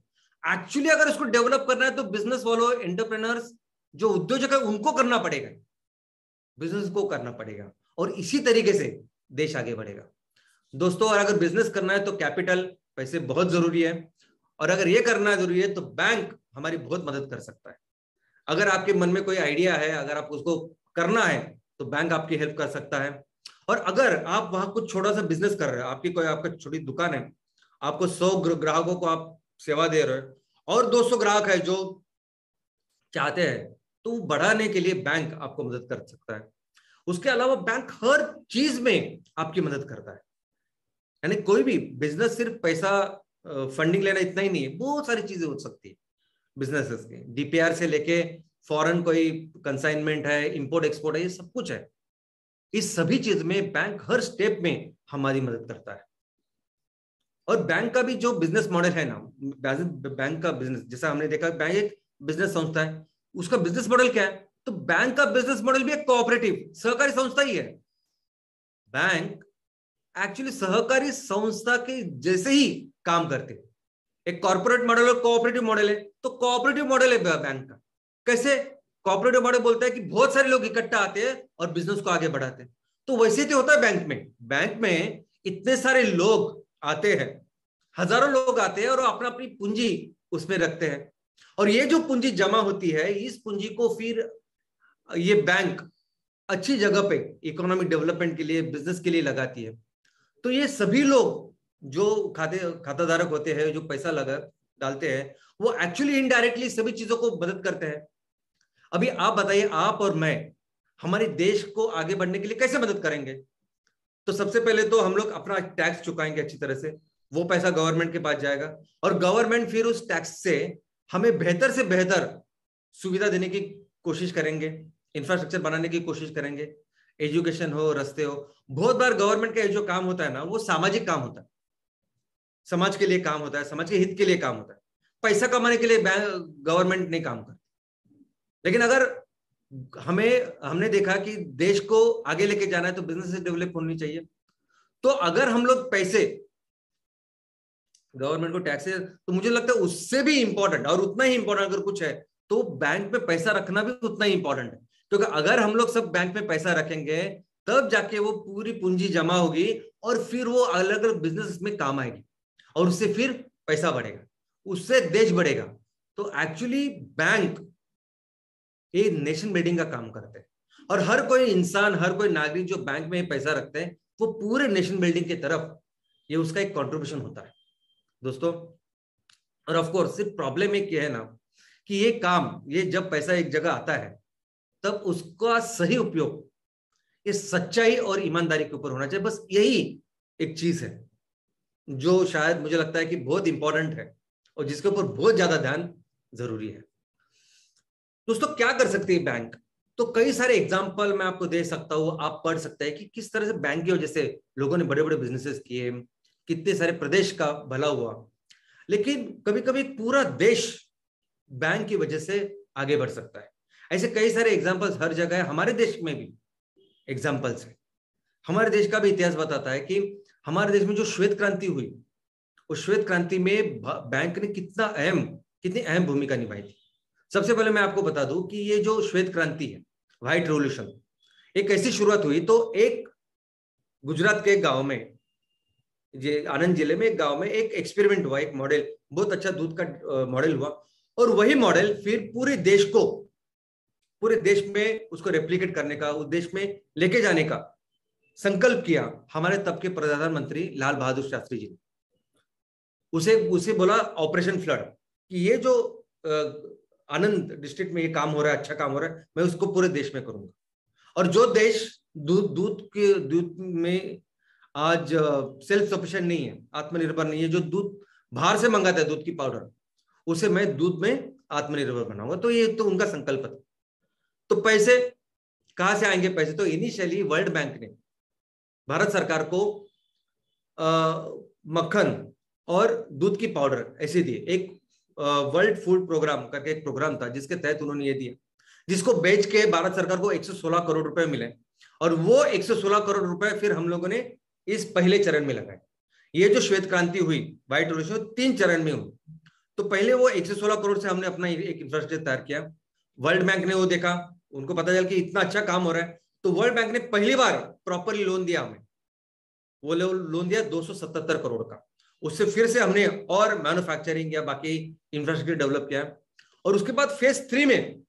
एक्चुअली अगर इसको डेवलप करना है तो बिजनेस वालों, एंटरप्रेन्योर्स, जो उद्योजक है, उनको करना पड़ेगा, बिजनेस को करना पड़ेगा, और इसी तरीके से देश आगे बढ़ेगा दोस्तों। और अगर बिजनेस करना है तो कैपिटल, पैसे बहुत जरूरी है, और अगर ये करना जरूरी है तो बैंक हमारी बहुत मदद कर सकता है। अगर आपके मन में कोई आइडिया है, अगर आप उसको करना है, तो बैंक आपकी हेल्प कर सकता है। और अगर आप वहां कुछ छोटा सा बिजनेस कर रहे हो, आपका छोटी दुकान है, आपको 100 ग्राहकों को आप सेवा दे रहे हो, और 200 ग्राहक है जो चाहते हैं, तो बढ़ाने के लिए बैंक आपको मदद कर सकता है। उसके अलावा बैंक हर चीज में आपकी मदद करता है। यानी कोई भी बिजनेस सिर्फ पैसा फंडिंग लेना इतना ही नहीं है, बहुत सारी चीजें हो सकती है बिजनेसेस के, डीपीआर से लेके फॉरेन कोई कंसाइनमेंट है, इंपोर्ट एक्सपोर्ट है, ये सब कुछ है। इस सभी चीज में बैंक हर स्टेप में हमारी मदद करता है। और बैंक का भी जो बिजनेस मॉडल है ना, बैंक का बिजनेस, जैसा हमने देखा, बैंक एक बिजनेस संस्था है, उसका बिजनेस मॉडल क्या है? तो बैंक का बिजनेस मॉडल भी एक कोऑपरेटिव, सहकारी संस्था ही है। बैंक एक्चुअली सहकारी संस्था के जैसे ही काम करते हैं। एक कॉर्पोरेट मॉडल और कोऑपरेटिव मॉडल है। तो कोऑपरेटिव मॉडल है बैंक का। कैसे? कोऑपरेटिव मॉडल बोलता है कि बहुत सारे लोग इकट्ठा आते हैं और बिजनेस को आगे बढ़ाते हैं। तो वैसे तो होता है बैंक में। बैंक में इतने सारे लोग आते हैं, हजारों लोग आते हैं और अपना अपनी पूंजी उसमें रखते हैं, और ये जो पूंजी जमा होती है, इस पूंजी को फिर ये बैंक अच्छी जगह पे इकोनॉमिक डेवलपमेंट के लिए, बिजनेस के लिए लगाती है। तो ये सभी लोग जो खाताधारक होते हैं, जो पैसा लगा डालते हैं, वो एक्चुअली इनडायरेक्टली सभी चीजों को मदद करते हैं। अभी आप बताइए, आप और मैं हमारे देश को आगे बढ़ने के लिए कैसे मदद करेंगे? तो सबसे पहले तो हम लोग अपना टैक्स चुकाएंगे अच्छी तरह से, वो पैसा गवर्नमेंट के पास जाएगा, और गवर्नमेंट फिर उस टैक्स से हमें बेहतर से बेहतर सुविधा देने की कोशिश करेंगे, इंफ्रास्ट्रक्चर बनाने की कोशिश करेंगे, एजुकेशन हो, रास्ते हो। बहुत बार गवर्नमेंट का जो काम होता है ना, वो सामाजिक काम होता है, समाज के लिए काम होता है, समाज के हित के लिए काम होता है। पैसा कमाने के लिए गवर्नमेंट नहीं काम करती। लेकिन अगर हमने देखा कि देश को आगे लेके जाना है तो बिजनेस डेवलप होनी चाहिए। तो अगर हम लोग पैसे गवर्नमेंट को टैक्स, तो मुझे लगता है उससे भी इंपॉर्टेंट, और उतना ही इंपॉर्टेंट अगर कुछ है तो बैंक में पैसा रखना भी उतना ही इंपॉर्टेंट है। क्योंकि अगर हम लोग सब बैंक में पैसा रखेंगे तब जाके वो पूरी पूंजी जमा होगी, और फिर वो अलग अलग बिजनेस में काम आएगी, और उससे फिर पैसा बढ़ेगा, उससे देश बढ़ेगा। तो एक्चुअली बैंक ये नेशन बिल्डिंग का काम करते हैं, और हर कोई इंसान, हर कोई नागरिक जो बैंक में पैसा रखते हैं, वो पूरे नेशन बिल्डिंग की तरफ ये उसका एक कंट्रीब्यूशन होता है दोस्तों। और ऑफ कोर्स सिर्फ प्रॉब्लम एक ये है ना कि ये काम, ये जब पैसा एक जगह आता है तब उसका सही उपयोग ये सच्चाई और ईमानदारी के ऊपर होना चाहिए। बस यही एक चीज है जो शायद मुझे लगता है कि बहुत इंपॉर्टेंट है, और जिसके ऊपर बहुत ज्यादा ध्यान जरूरी है। दोस्तों क्या कर सकती है बैंक? तो कई सारे एग्जाम्पल मैं आपको दे सकता हूं, आप पढ़ सकते हैं कि किस तरह से बैंक की वजह से लोगों ने बड़े बड़े बिजनेसेस किए, कितने सारे प्रदेश का भला हुआ। लेकिन कभी कभी पूरा देश बैंक की वजह से आगे बढ़ सकता है। ऐसे कई सारे एग्जाम्पल्स हर जगह है, हमारे देश में भी एग्जाम्पल्स है। हमारे देश का भी इतिहास बताता है कि हमारे देश में जो श्वेत क्रांति हुई, उस श्वेत क्रांति में बैंक ने कितनी अहम भूमिका निभाई थी। सबसे पहले मैं आपको बता दूं कि ये जो श्वेत क्रांति है, व्हाइट रेवोल्यूशन, एक ऐसी शुरुआत हुई। तो एक गुजरात के गांव में, ये आनंद जिले में एक गांव में एक एक्सपेरिमेंट हुआ, एक मॉडल, बहुत अच्छा दूध का मॉडल हुआ, और वही मॉडल फिर पूरे देश में उसको रेप्लिकेट करने का, उस देश में लेके जाने का संकल्प किया हमारे तब के प्रधानमंत्री लाल बहादुर शास्त्री जी ने। उसे बोला ऑपरेशन फ्लड, कि ये जो आनंद डिस्ट्रिक्ट में ये काम हो रहा है, अच्छा काम हो रहा है, मैं उसको पूरे देश में करूंगा। और जो देश दूध में आज सेल्फ सफिशिएंट नहीं है, आत्मनिर्भर नहीं है, जो दूध बाहर से मंगाता है, दूध की पाउडर, उसे मैं दूध में आत्मनिर्भर बनाऊंगा। तो ये तो उनका संकल्प था। तो पैसे कहां से आएंगे? पैसे तो इनिशियली वर्ल्ड बैंक ने भारत सरकार को मक्खन और दूध की पाउडर ऐसे दिए। एक वर्ल्ड फूड प्रोग्राम करके एक प्रोग्राम था, जिसके तहत उन्होंने ये दिया, जिसको बेच के भारत सरकार को 116 करोड़ रुपए मिले, और वो 116 करोड़ रुपए फिर हम लोगों ने इस पहले चरण में लगाए। ये जो श्वेत क्रांति हुई, व्हाइट रेवोल्यूशन, 3 चरण में हुई। तो पहले वो 116 करोड़ से हमने अपना एक इंफ्रास्ट्रक्चर तैयार किया। वर्ल्ड बैंक ने वो देखा, उनको पता चला कि इतना अच्छा काम हो रहा है, तो वर्ल्ड बैंक ने पहली बार प्रॉपरली लोन दिया हमें। वो लोन दिया 277 करोड़ का। उससे फिर से हमने और मैन्युफैक्चरिंग या बाकी इंफ्रास्ट्रक्चर डेवलप किया, और उसके बाद फेज 3 में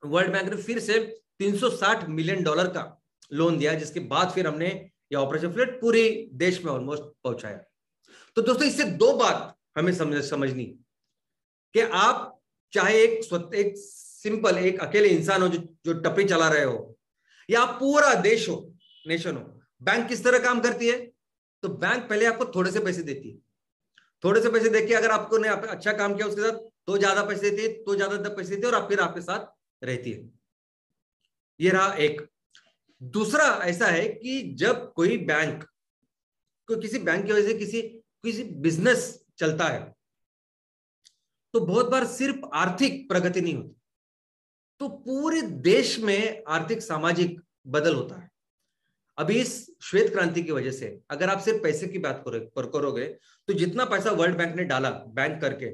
वर्ल्ड बैंक ने फिर से $360 मिलियन का लोन दिया, जिसके बाद फिर हमने ये ऑपरेशन फ्लड पूरे देश में ऑलमोस्ट पहुंचाया। तो दोस्तों इससे 2 बात हमें समझनी कि आप चाहे एक सिंपल एक अकेले इंसान हो जो टपरी चला रहे हो, या आप पूरा देश हो, नेशन हो, बैंक किस तरह काम करती है? तो बैंक पहले आपको थोड़े से पैसे देती है, थोड़े से पैसे देके अगर आपको ने अच्छा काम किया उसके साथ तो ज्यादा पैसे देती है, तो ज्यादा पैसे देती है, और फिर आपके साथ रहती है। ये रहा एक। दूसरा ऐसा है कि जब कोई बैंक, किसी बैंक की वजह से किसी बिजनेस चलता है, तो बहुत बार सिर्फ आर्थिक प्रगति नहीं होती, तो पूरे देश में आर्थिक सामाजिक बदल होता है। अभी इस श्वेत क्रांति की वजह से अगर आप सिर्फ पैसे की बात करोगे तो जितना पैसा वर्ल्ड बैंक ने डाला बैंक करके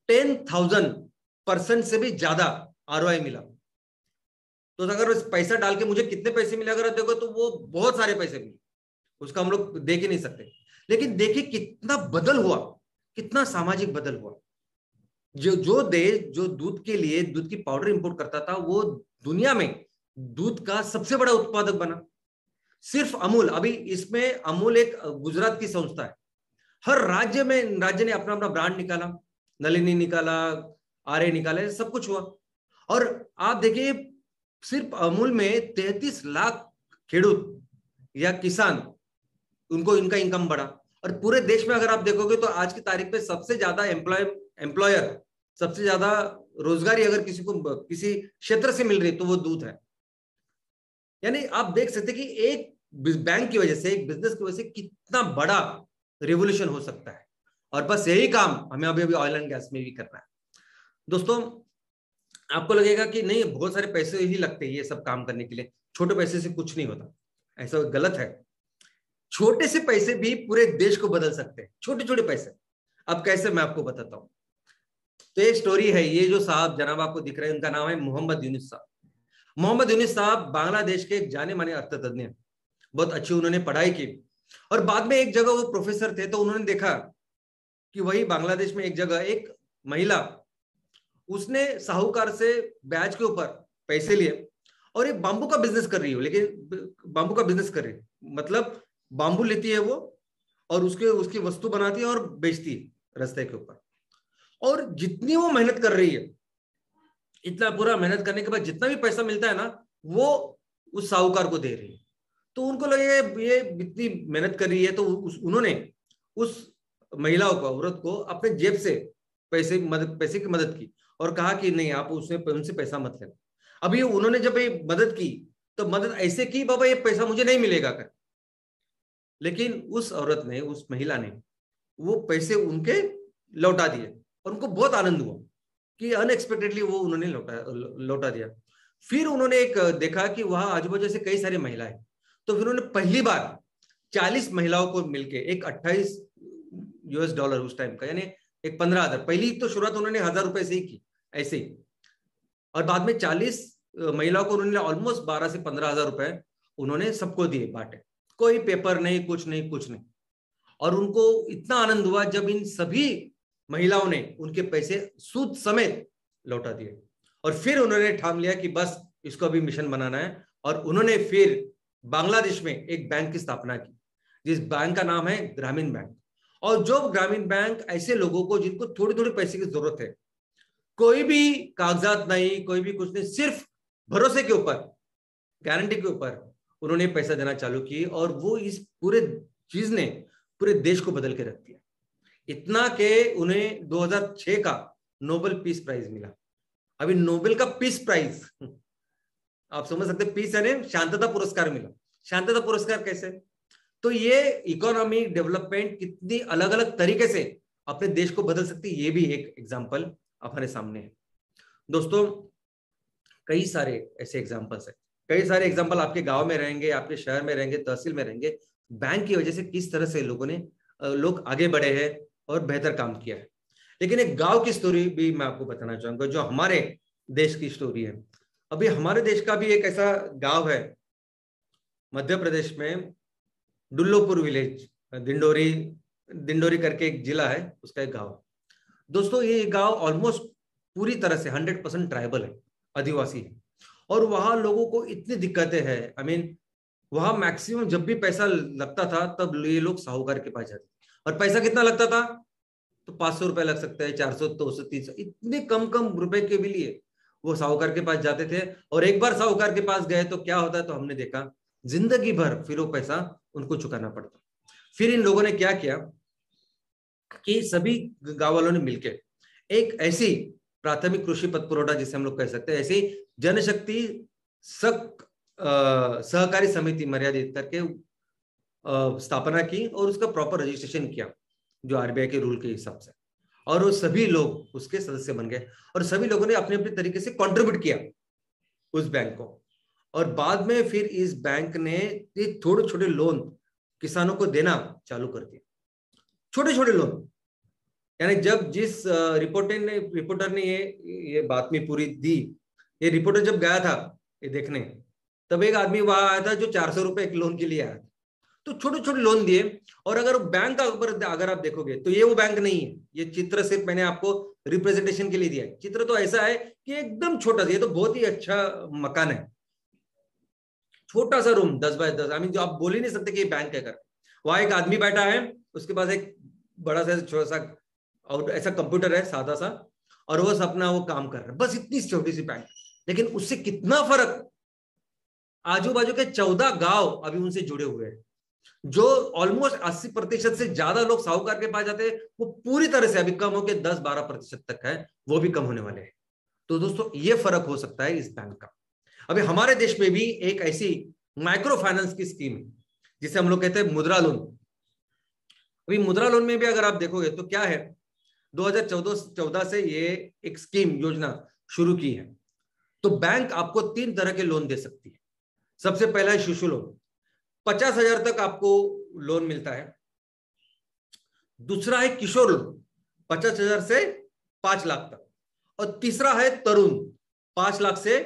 10,000% से भी ज्यादा आरओआई मिला। तो अगर पैसा डाल के मुझे कितने पैसे मिले अगर देखो तो वो बहुत सारे पैसे मिले, उसका हम लोग देख ही नहीं सकते। लेकिन देखिए कितना बदल हुआ, कितना सामाजिक बदल हुआ। जो देश जो दूध के लिए दूध की पाउडर इंपोर्ट करता था वो दुनिया में दूध का सबसे बड़ा उत्पादक बना। सिर्फ अमूल, अभी इसमें अमूल एक गुजरात की संस्था है, हर राज्य ने अपना अपना ब्रांड निकाला, नलिनी निकाला, आर्य निकाला, सब कुछ हुआ। और आप देखिए सिर्फ अमूल में 33 लाख खेडूत या किसान उनको इनका इनकम बढ़ा। और पूरे देश में अगर आप देखोगे तो आज की तारीख में सबसे ज्यादा एम्प्लॉयर, सबसे ज्यादा रोजगारी अगर किसी को किसी क्षेत्र से मिल रही तो वो दूध है। यानी आप देख सकते कि एक बैंक की वजह से, एक बिजनेस की वजह से कितना बड़ा रिवोल्यूशन हो सकता है। और बस यही काम हमें अभी ऑयल एंड गैस में भी करना है। दोस्तों आपको लगेगा कि नहीं बहुत सारे पैसे ही लगते हैं ये सब काम करने के लिए, छोटे पैसे से कुछ नहीं होता, ऐसा गलत है। छोटे से पैसे भी पूरे देश को बदल सकते हैं, छोटे छोटे पैसे। अब कैसे, मैं आपको बताता हूं। तो एक स्टोरी है, ये जो साहब जनाब आपको दिख रहे हैं उनका नाम है मोहम्मद यूनुस साहब। मोहम्मद यूनुस साहब बांग्लादेश के जाने माने अर्थतज्ञ, बहुत अच्छी उन्होंने पढ़ाई की और बाद में एक जगह वो प्रोफेसर थे। तो उन्होंने देखा कि वही बांग्लादेश में एक जगह एक महिला, उसने साहूकार से ब्याज के ऊपर पैसे लिए और एक बांबू का बिजनेस कर रही हो, लेकिन बांबू का बिजनेस कर रही है मतलब बांबू लेती है वो और उसकी वस्तु बनाती है और बेचती है रास्ते के ऊपर। और जितनी वो मेहनत कर रही है, इतना पूरा मेहनत करने के बाद जितना भी पैसा मिलता है ना वो उस साहूकार को दे रही है। तो उनको लगे ये इतनी मेहनत कर रही है, तो उन्होंने उस महिलाओं को, औरत को अपने जेब से पैसे की मदद की और कहा कि नहीं आप उनसे पैसा मत लेना। अभी उन्होंने जब ये मदद की तो मदद ऐसे की बाबा ये पैसा मुझे नहीं मिलेगा कर, लेकिन उस औरत ने, उस महिला ने वो पैसे उनके लौटा दिए और उनको बहुत आनंद हुआ कि अनएक्सपेक्टेडली वो उन्होंने लौटा दिया। फिर उन्होंने एक देखा कि वहां आजू बाजू से कई सारी महिलाएं, तो फिर उन्होंने पहली बार 40 महिलाओं को मिलके एक $28 उस टाइम का, यानी एक 15,000, पहली तो शुरुआत उन्होंने 1,000 रुपए से ही की ऐसे ही, और बाद में 40 महिलाओं को उन्होंने ऑलमोस्ट 12 से 15,000 रुपए उन्होंने सबको दिए, बांटे, कोई पेपर नहीं, कुछ नहीं। और उनको इतना आनंद हुआ जब इन सभी महिलाओं ने उनके पैसे सूद समेत लौटा दिए। और फिर उन्होंने ठान लिया कि बस इसको अभी मिशन बनाना है, और उन्होंने फिर बांग्लादेश में एक बैंक की स्थापना की जिस बैंक का नाम है ग्रामीण बैंक। और जो ग्रामीण बैंक ऐसे लोगों को जिनको थोड़ी थोड़ी पैसे की जरूरत है, कोई भी कागजात नहीं, कोई भी कुछ नहीं, सिर्फ भरोसे के ऊपर, गारंटी के ऊपर उन्होंने पैसा देना चालू की, और वो इस पूरे चीज ने पूरे देश को बदल के रख दिया। इतना कि उन्हें 2006 का नोबेल पीस प्राइज मिला। अभी नोबेल का पीस प्राइज आप समझ सकते, पीस यानी शांतता पुरस्कार मिला। शांतता पुरस्कार कैसे? तो ये इकोनॉमी डेवलपमेंट कितनी अलग अलग तरीके से अपने देश को बदल सकती है, ये भी एक एग्जांपल हमारे सामने है। दोस्तों कई सारे ऐसे एग्जांपल्स है, कई सारे एग्जांपल आपके गांव में रहेंगे, आपके शहर में रहेंगे, तहसील में रहेंगे। बैंक की वजह से किस तरह से लोग आगे बढ़े हैं और बेहतर काम किया है। लेकिन एक गांव की स्टोरी भी मैं आपको बताना चाहूंगा जो हमारे देश की स्टोरी है। अभी हमारे देश का भी एक ऐसा गांव है मध्य प्रदेश में, डुल्लोपुर विलेज, दिंडोरी करके एक जिला है, उसका एक गांव। दोस्तों ये गांव ऑलमोस्ट पूरी तरह से 100% ट्राइबल है, आदिवासी है। और वहां लोगों को इतनी दिक्कतें हैं, वहां मैक्सिमम जब भी पैसा लगता था तब ये लोग साहूकार के पास जाते। और पैसा कितना लगता था? तो 500 रुपए लग सकता है, 400, 200, 300, इतने कम रुपए के भी लिए वो साहूकार के पास जाते थे। और एक बार साहूकार के पास गए तो क्या होता है, तो हमने देखा जिंदगी भर फिर वो पैसा उनको चुकाना पड़ता। फिर इन लोगों ने क्या किया कि सभी गांव वालों ने मिलकर एक ऐसी प्राथमिक कृषि पथ पुरवठा, जिसे हम लोग कह सकते हैं, ऐसी जनशक्ति सहकारी समिति मर्यादित करके स्थापना की और उसका प्रॉपर रजिस्ट्रेशन किया जो आरबीआई के रूल के हिसाब से। और वो सभी लोग उसके सदस्य बन गए और सभी लोगों ने अपने अपने तरीके से कंट्रीब्यूट किया उस बैंक को। और बाद में फिर इस बैंक ने ये थोड़े छोटे लोन किसानों को देना चालू कर दिया, छोटे छोटे लोन। यानी जब जिस रिपोर्टर ने ये बातमी पूरी दी, ये रिपोर्टर जब गया था ये देखने, तब एक आदमी वहां आया था जो 400 रुपए एक लोन के लिए आया था। तो छोटे छोटे लोन दिए। और अगर बैंक का अगर आप देखोगे तो ये वो बैंक नहीं है। ये चित्र सिर्फ मैंने आपको रिप्रेजेंटेशन के लिए दिया है। चित्र तो ऐसा है कि एकदम छोटा सा, ये तो बहुत ही अच्छा मकान है, छोटा सा रूम 10 बाय 10। आई मीन जो आप बोल ही नहीं सकते कि ये बैंक है कर। वहां एक आदमी बैठा है, उसके पास एक बड़ा सा छोटा सा और ऐसा कंप्यूटर है सादा सा, और वो अपना वो काम कर रहा है। बस इतनी छोटी सी बैंक, लेकिन उससे कितना फर्क। आजू बाजू के 14 गांव अभी उनसे जुड़े हुए हैं। जो ऑलमोस्ट 80% से ज्यादा लोग साहूकार के पास जाते हैं, वो पूरी तरह से अभी कम होकर 10-12% तक है, वो भी कम होने वाले हैं। तो दोस्तों ये फर्क हो सकता है इस बैंक का। अभी हमारे देश में भी एक ऐसी माइक्रो फाइनेंस की स्कीम है जिसे हम लोग कहते हैं मुद्रा लोन। अभी मुद्रा लोन में भी अगर आप देखोगे तो क्या है, 2014 से ये एक स्कीम योजना शुरू की है। तो बैंक आपको 3 तरह के लोन दे सकती है। सबसे पहला है शिशु लोन, 50,000 तक आपको लोन मिलता है। दूसरा है किशोर लोन, 50,000 से 5 लाख तक। और तीसरा है तरुण, 5 लाख से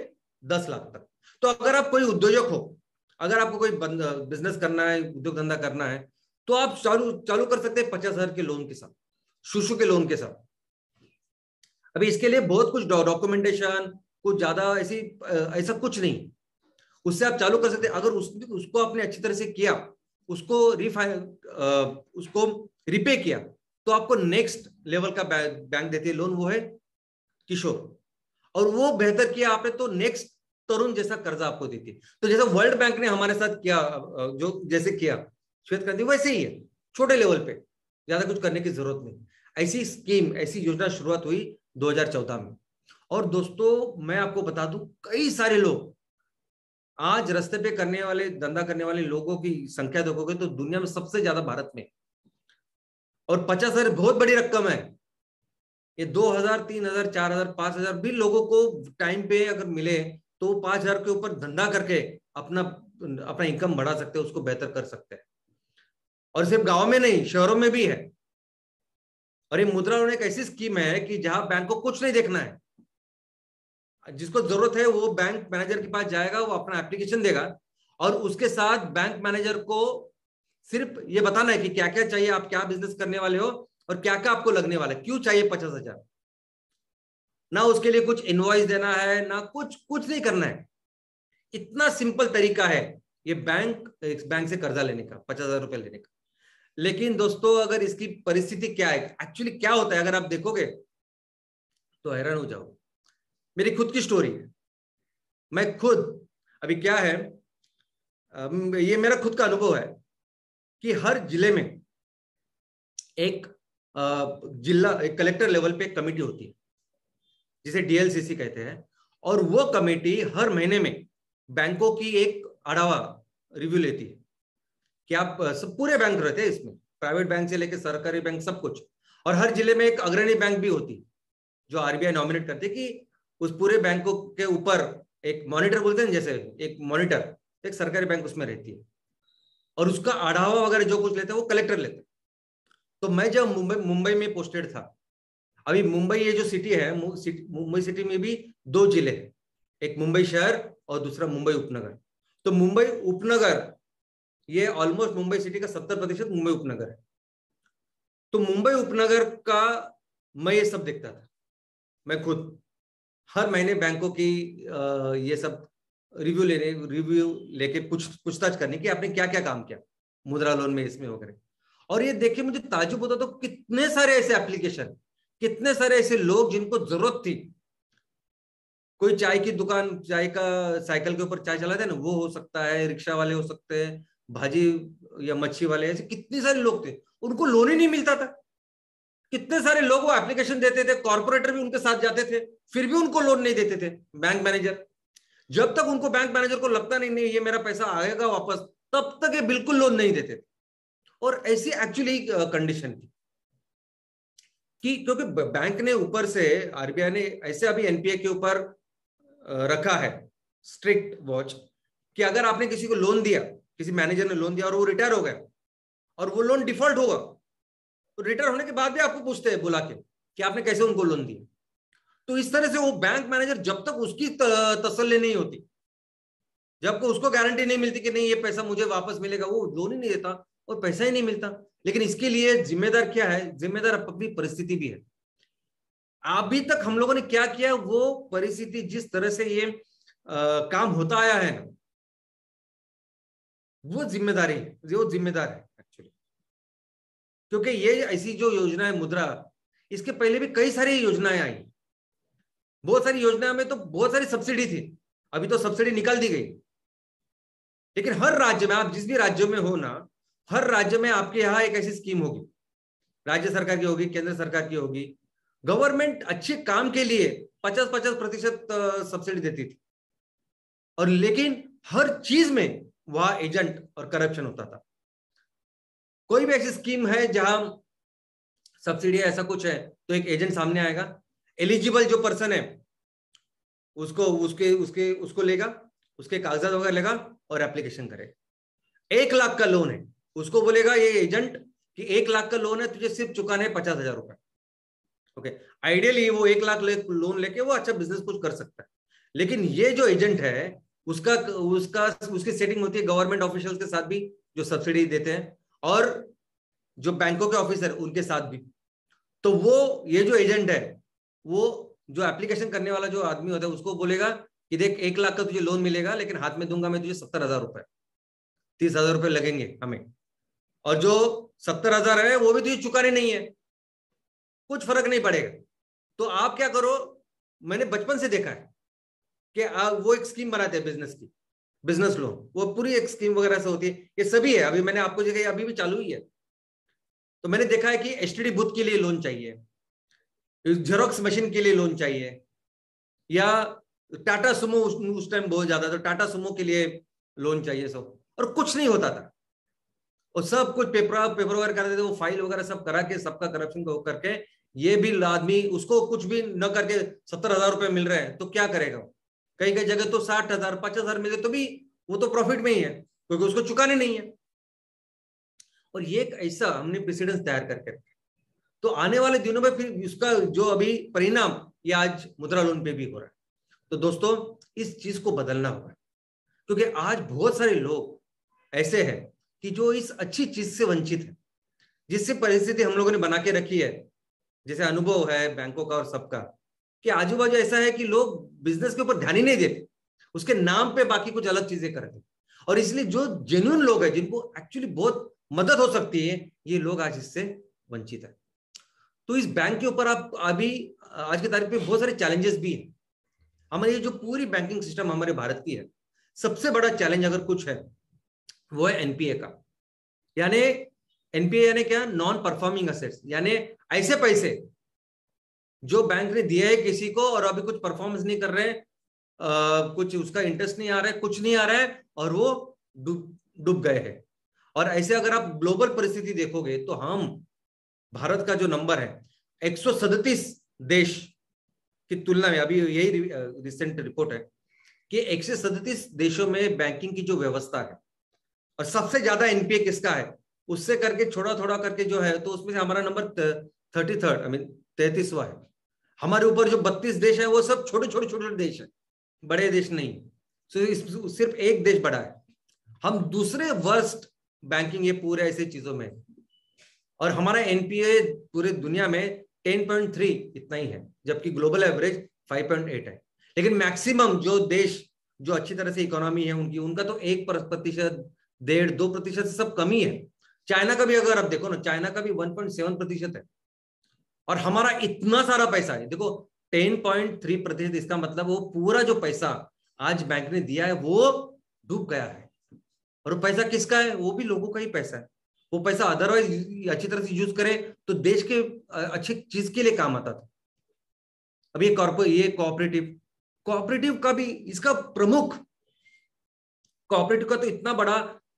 10 लाख तक। तो अगर आप कोई उद्योजक हो, अगर आपको कोई बिजनेस करना है, उद्योग धंधा करना है, तो आप चालू कर सकते हैं 50,000 के लोन के साथ, शिशु के लोन के साथ। अभी इसके लिए बहुत कुछ डॉक्यूमेंटेशन, कुछ ज्यादा ऐसा कुछ नहीं, उससे आप चालू कर सकते हैं। अगर उसको आपने अच्छी तरह से किया, उसको रिपे किया, तो आपको नेक्स्ट लेवल का बैंक देती है लोन, वो है किशोर। और वो बेहतर किया आपने तो नेक्स्ट तरुण जैसा कर्जा आपको देती है। तो जैसा वर्ल्ड बैंक ने हमारे साथ किया, जो जैसे किया श्वेत क्रांति, वैसे ही है, छोटे लेवल पे, ज्यादा कुछ करने की जरूरत नहीं। ऐसी स्कीम, ऐसी योजना शुरुआत हुई 2014 में। और दोस्तों मैं आपको बता दूं, कई सारे लोग आज रास्ते पे करने वाले, धंधा करने वाले लोगों की संख्या देखोगे तो दुनिया में सबसे ज्यादा भारत में। और 50,000 बहुत बड़ी रकम है। ये 2,000, 3,000, 4,000, 5,000 भी लोगों को टाइम पे अगर मिले तो 5,000 के ऊपर धंधा करके अपना इनकम बढ़ा सकते हैं, उसको बेहतर कर सकते हैं। और सिर्फ गांव में नहीं, शहरों में भी है। और ये मुद्रा लोन एक ऐसी स्कीम है कि जहां बैंक को कुछ नहीं देखना है। जिसको जरूरत है वो बैंक मैनेजर के पास जाएगा, वो अपना एप्लीकेशन देगा, और उसके साथ बैंक मैनेजर को सिर्फ ये बताना है कि क्या क्या चाहिए, आप क्या बिजनेस करने वाले हो और क्या क्या आपको लगने वाला है, क्यों चाहिए 50,000। ना उसके लिए कुछ इनवॉइस देना है, ना कुछ नहीं करना है। इतना सिंपल तरीका है ये बैंक से कर्जा लेने का, 50,000 रुपए लेने का। लेकिन दोस्तों अगर इसकी परिस्थिति क्या है, एक्चुअली क्या होता है, अगर आप देखोगे तो हैरान हो जाओगे। मेरी खुद की स्टोरी है। मैं खुद अभी क्या है, ये मेरा खुद का अनुभव है कि हर जिले में एक कलेक्टर लेवल पे एक कमेटी होती है जिसे डीएलसीसी कहते हैं। और वो कमेटी हर महीने में बैंकों की एक आढावा रिव्यू लेती है कि आप सब पूरे बैंक रहते हैं इसमें, प्राइवेट बैंक से लेकर सरकारी बैंक सब कुछ। और हर जिले में एक अग्रणी बैंक भी होती है जो आरबीआई नॉमिनेट करती है कि उस पूरे बैंकों के ऊपर एक मॉनिटर बोलते हैं, जैसे एक मॉनिटर, एक सरकारी बैंक उसमें रहती है, और उसका आढावा वगैरह जो कुछ लेते हैं वो कलेक्टर लेते हैं। तो मैं जब मुंबई में पोस्टेड था, अभी मुंबई ये जो सिटी है, मुंबई सिटी में भी 2 जिले हैं, एक मुंबई शहर और दूसरा मुंबई उपनगर। तो मुंबई उपनगर ये ऑलमोस्ट मुंबई सिटी का 70% मुंबई उपनगर है। तो मुंबई उपनगर का मैं ये सब देखता था। मैं खुद हर महीने बैंकों की ये सब रिव्यू लेके पूछताछ करने की आपने क्या क्या काम किया मुद्रा लोन में, इसमें वगैरह। और ये देखिए मुझे ताज्जुब होता, तो कितने सारे ऐसे एप्लीकेशन, कितने सारे ऐसे लोग जिनको जरूरत थी। कोई चाय की दुकान, चाय का साइकिल के ऊपर चाय चलाते हैं ना, वो हो सकता है, रिक्शा वाले हो सकते हैं, भाजी या मच्छी वाले, ऐसे कितने सारे लोग थे, उनको लोन ही नहीं मिलता था। कितने सारे लोग वो एप्लीकेशन देते थे, कॉर्पोरेटर भी उनके साथ जाते थे, फिर भी उनको लोन नहीं देते थे बैंक मैनेजर। जब तक उनको बैंक मैनेजर को लगता नहीं ये मेरा पैसा आएगा वापस, तब तक ये बिल्कुल लोन नहीं देते थे। और ऐसी एक्चुअली कंडीशन थी कि क्योंकि बैंक ने ऊपर से, आरबीआई ने ऐसे अभी एनपीए के ऊपर रखा है स्ट्रिक्ट वॉच कि अगर आपने किसी को लोन दिया, किसी मैनेजर ने लोन दिया और वो रिटायर हो गया और वो लोन डिफॉल्ट होगा, तो रिटायर होने के बाद भी आपको पूछते हैं बुला के कि आपने कैसे उनको लोन दिया। तो इस तरह से वो बैंक मैनेजर जब तक उसकी तसल्ली नहीं होती, जब को उसको गारंटी नहीं मिलती कि नहीं ये पैसा मुझे वापस मिलेगा, वो लोन ही नहीं देता और पैसा ही नहीं मिलता। लेकिन इसके लिए जिम्मेदार क्या है? जिम्मेदार अपनी परिस्थिति भी है। अभी तक हम लोगों ने क्या किया, वो परिस्थिति जिस तरह से ये काम होता आया है ना, वो जिम्मेदारी है, जो जिम्मेदार है एक्चुअली। क्योंकि ये ऐसी जो योजना है मुद्रा, इसके पहले भी कई सारी योजनाएं आई, बहुत सारी योजनाओं में तो बहुत सारी सब्सिडी थी, अभी तो सब्सिडी निकाल दी गई। लेकिन हर राज्य में, आप जिस भी राज्य में हो ना, हर राज्य में आपके यहाँ एक ऐसी स्कीम होगी, राज्य सरकार की होगी, केंद्र सरकार की होगी। गवर्नमेंट अच्छे काम के लिए 50-50% सब्सिडी देती थी, और लेकिन हर चीज में वहां एजेंट और करप्शन होता था। कोई भी ऐसी स्कीम है जहां सब्सिडी ऐसा कुछ है तो एक एजेंट सामने आएगा, एलिजिबल जो पर्सन है उसको उसको लेगा, उसके कागजात वगैरह लेगा और एप्लीकेशन करेगा। 1 लाख का लोन है, उसको बोलेगा ये एजेंट कि 1 लाख का लोन है, तुझे सिर्फ चुकाने हैं 50,000 रुपए। ओके, आइडियली वो 1 लाख लोन लेके वो अच्छा बिजनेस कुछ कर सकता है। लेकिन ये जो एजेंट है उसकी सेटिंग होती है गवर्नमेंट ऑफिशियल्स के साथ भी, जो सब्सिडी देते हैं, और जो बैंकों के ऑफिसर उनके साथ भी। तो वो ये जो एजेंट है, वो जो एप्लीकेशन करने वाला जो आदमी होता है उसको बोलेगा कि देख 1 लाख का तुझे लोन मिलेगा, लेकिन हाथ में दूंगा मैं तुझे 70,000 रुपए, 30,000 रुपए लगेंगे हमें, और जो 70,000 है वो भी तुझे चुकाने नहीं है, कुछ फर्क नहीं पड़ेगा। तो आप क्या करो, मैंने बचपन से देखा है कि वो एक स्कीम बनाते हैं बिजनेस की, बिजनेस लोन, वो पूरी एक स्कीम वगैरह से होती है। ये सभी है, अभी मैंने आपको जगह अभी भी चालू ही है। तो मैंने देखा है कि एसटीडी बूथ के लिए लोन चाहिए, जेरोक्स मशीन के लिए लोन चाहिए, या टाटा सुमो उस टाइम बहुत ज्यादा, तो टाटा सुमो के लिए लोन चाहिए सब, और कुछ नहीं होता था। और सब कुछ पेपर वगैरह करते थे, वो फाइल वगैरह सब करा के, सबका करप्शन को करके, ये भी आदमी उसको कुछ भी न करके 70,000 रुपए मिल रहे हैं तो क्या करेगा? कई कई जगह तो 60,000 50,000 मिले तो भी वो तो प्रॉफिट में ही है, क्योंकि उसको चुकाने नहीं है। और ये एक ऐसा हमने प्रेसिडेंस तैयार करके रखा, तो आने वाले दिनों में फिर इसका जो अभी परिणाम ये आज मुद्रा लोन पे भी हो रहा है। तो दोस्तों इस चीज को बदलना होगा, क्योंकि आज बहुत सारे लोग ऐसे हैं कि जो इस अच्छी चीज से वंचित है, जिससे परिस्थिति हम लोगों ने बना के रखी है, जैसे अनुभव है बैंकों का और सबका, कि आजू बाजू ऐसा है कि लोग बिजनेस के ऊपर ध्यान ही नहीं देते, उसके नाम पे बाकी कुछ अलग चीजें करते। और इसलिए जो जेन्युइन लोग हैं, जिनको एक्चुअली बहुत मदद हो सकती है, ये लोग आज इससे वंचित है। तो इस बैंक के ऊपर आप अभी आज की तारीख में बहुत सारे चैलेंजेस भी हैं। हमारी जो पूरी बैंकिंग सिस्टम हमारे भारत की है, सबसे बड़ा चैलेंज अगर कुछ है वो है एनपीए का। यानी एनपीए यानी क्या? नॉन परफॉर्मिंग असेट्स, यानी ऐसे पैसे जो बैंक ने दिया है किसी को और अभी कुछ परफॉर्मेंस नहीं कर रहे हैं, कुछ उसका इंटरेस्ट नहीं आ रहा है, कुछ नहीं आ रहा है, और वो डूब गए हैं। और ऐसे अगर आप ग्लोबल परिस्थिति देखोगे तो हम भारत का जो नंबर है 137 देश की तुलना में, अभी यही रिसेंट रिपोर्ट है कि 137 देशों में बैंकिंग की जो व्यवस्था है, और सबसे ज्यादा एनपीए किसका है उससे करके थोड़ा थोड़ा करके जो है, तो उसमें से हमारा नंबर 33वां है। हमारे ऊपर जो 32 देश है वो सब छोटे छोटे छोटे देश है, बड़े देश नहीं। तो सिर्फ एक देश बड़ा है, हम दूसरे वर्स्ट बैंकिंग ये पूरे ऐसे चीजों में, और हमारा एनपीए पूरे दुनिया में 10.3 इतना ही है, जबकि ग्लोबल एवरेज 5.8 है। लेकिन मैक्सिमम जो देश जो अच्छी तरह से इकोनॉमी है उनकी, उनका तो 1%, 1.5-2% से सब कमी है। चाइना का भी अगर आप देखो ना, चाइना का भी 1.7% है, और हमारा इतना सारा पैसा है। देखो 10.3%, इसका मतलब वो पूरा जो पैसा आज बैंक ने दिया है वो डूब गया है। और वो पैसा किसका है? वो भी लोगों का ही पैसा है। वो पैसा अदरवाइज अच्छी तरह से यूज करें तो देश के अच्छी चीज के लिए काम आता था। अब ये कोऑपरेटिव का भी, इसका प्रमुख कोऑपरेटिव का तो इतना बड़ा,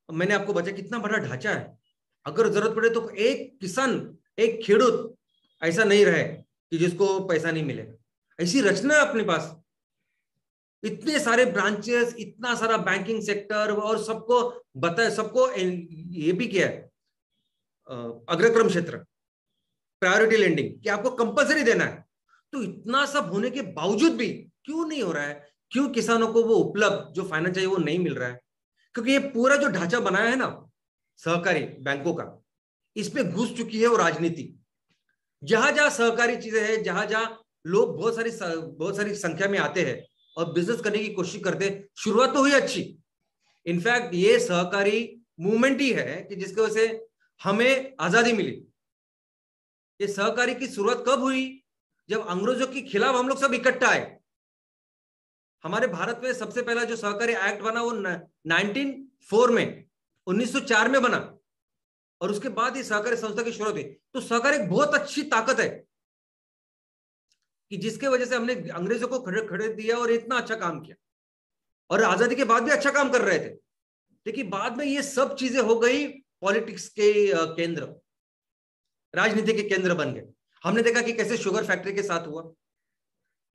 मैंने आपको बताया कितना बड़ा ढांचा है। अगर जरूरत पड़े तो एक किसान, एक खेडूत ऐसा नहीं रहे कि जिसको पैसा नहीं मिलेगा। ऐसी रचना है अपने पास इतने सारे ब्रांचेस, इतना सारा बैंकिंग सेक्टर, और सबको बताया, सबको ये भी किया है अग्रक्रम क्षेत्र, प्रायोरिटी लेंडिंग कि आपको कंपलसरी देना है। तो इतना सब होने के बावजूद भी क्यों नहीं हो रहा है? क्यों किसानों को वो उपलब्ध जो फाइनेंस चाहिए वो नहीं मिल रहा है? क्योंकि ये पूरा जो ढांचा बनाया है ना सहकारी बैंकों का, इस पे घुस चुकी है वो राजनीति। जहां जहां सहकारी चीजें हैं, जहां जहां लोग बहुत सारी संख्या में आते हैं और बिजनेस करने की कोशिश करते हैं, शुरुआत तो हुई अच्छी। इनफैक्ट ये सहकारी मूवमेंट ही है कि जिसकी वजह से हमें आजादी मिली। ये सहकारी की शुरुआत कब हुई? जब अंग्रेजों के खिलाफ हम लोग सब इकट्ठा आए। हमारे भारत में सबसे पहला जो सहकारी एक्ट बना वो 1904 में, 1904 में बना, और उसके बाद ही सहकारी संस्था की शुरुआत हुई। तो सहकारी एक बहुत अच्छी ताकत है कि जिसके वजह से हमने अंग्रेजों को खड़े दिया और इतना अच्छा काम किया, और आजादी के बाद भी अच्छा काम कर रहे थे। लेकिन बाद में ये सब चीजें हो गई पॉलिटिक्स के केंद्र, राजनीति के केंद्र बन गए। हमने देखा कि कैसे शुगर फैक्ट्री के साथ हुआ।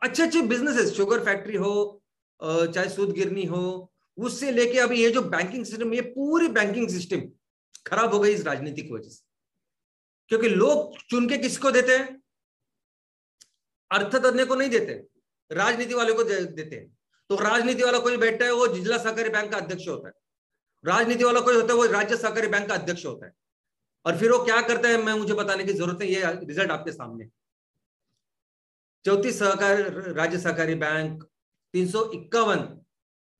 अच्छे अच्छे बिजनेसेस, शुगर फैक्ट्री हो, चाहे सूत गिरनी हो, उससे लेके अभी ये जो बैंकिंग सिस्टम, ये पूरी बैंकिंग सिस्टम खराब हो गई इस राजनीति की वजह से। क्योंकि लोग चुन के किसको देते हैं? अर्थतज्ञ को नहीं देते, राजनीति वाले को देते हैं। तो राजनीति वाला कोई बैठता है वो जिला सहकारी बैंक का अध्यक्ष होता है, राजनीति वाला कोई होता है वो राज्य सहकारी बैंक का अध्यक्ष होता है, और फिर वो क्या करता है मैं मुझे बताने की जरूरत है, ये रिजल्ट आपके सामने। 34 सहकारी राज्य सहकारी बैंक, 351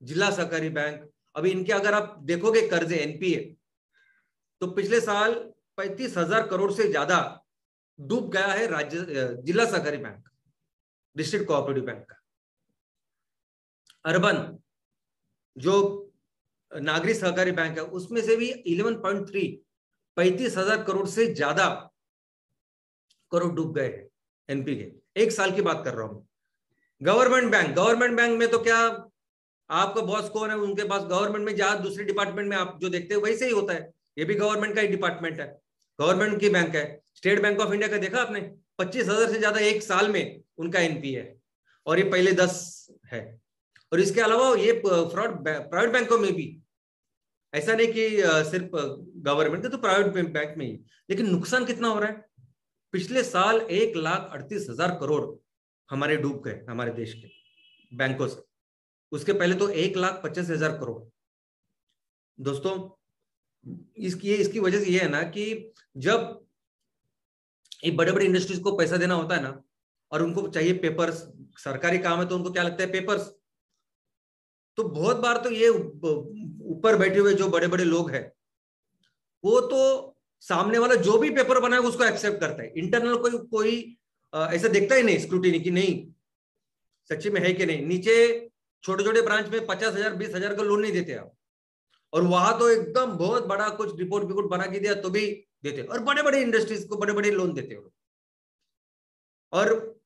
जिला सहकारी बैंक। अभी इनके अगर आप देखोगे कर्जे एनपीए, तो पिछले साल 35,000 करोड़ से ज्यादा डूब गया है राज्य जिला सहकारी बैंक, डिस्ट्रिक्ट कोऑपरेटिव बैंक का। अर्बन जो नागरिक सहकारी बैंक है उसमें से भी 11.3, 35,000 करोड़ से ज्यादा करोड़ डूब गए हैं एनपी के। एक साल की बात कर रहा हूं। गवर्नमेंट बैंक में तो क्या, आपका बॉस कौन है उनके पास, गवर्नमेंट में जहां दूसरे डिपार्टमेंट में आप जो देखते हो वैसे ही होता है। ये भी गवर्नमेंट का ही डिपार्टमेंट है, गवर्नमेंट की बैंक है। स्टेट बैंक ऑफ इंडिया का देखा आपने, 25,000 से ज्यादा एक साल में उनका एनपी है, और ये पहले 10 है। और इसके अलावा ये फ्रॉड प्राइवेट बैंकों में भी, ऐसा नहीं कि सिर्फ गवर्नमेंट के, तो प्राइवेट बैंक में ही। लेकिन नुकसान कितना हो रहा है? पिछले साल 1,38,000 करोड़ हमारे डूब गए हमारे देश के बैंकों से। उसके पहले तो 1,25,000 करोड़। दोस्तों इसकी वजह से ये है ना कि जब ये बड़े बड़े इंडस्ट्रीज को पैसा देना होता है ना, और उनको चाहिए पेपर्स, सरकारी काम है तो उनको क्या लगता है पेपर्स। तो बहुत बार तो ये ऊपर बैठे हुए जो बड़े बड़े लोग हैं वो तो सामने वाला जो भी पेपर बनाए उसको एक्सेप्ट करता है। इंटरनल कोई ऐसा देखता ही नहीं, स्क्रूटिनी की नहीं सच्ची में है कि नहीं। नीचे छोटे छोटे ब्रांच में 50,000 20,000 का लोन नहीं देते आप, और वहां तो एकदम बहुत बड़ा कुछ रिपोर्ट बना के दिया तो भी देते, और बड़े बड़े इंडस्ट्रीज को बड़े बड़े लोन देते हो। और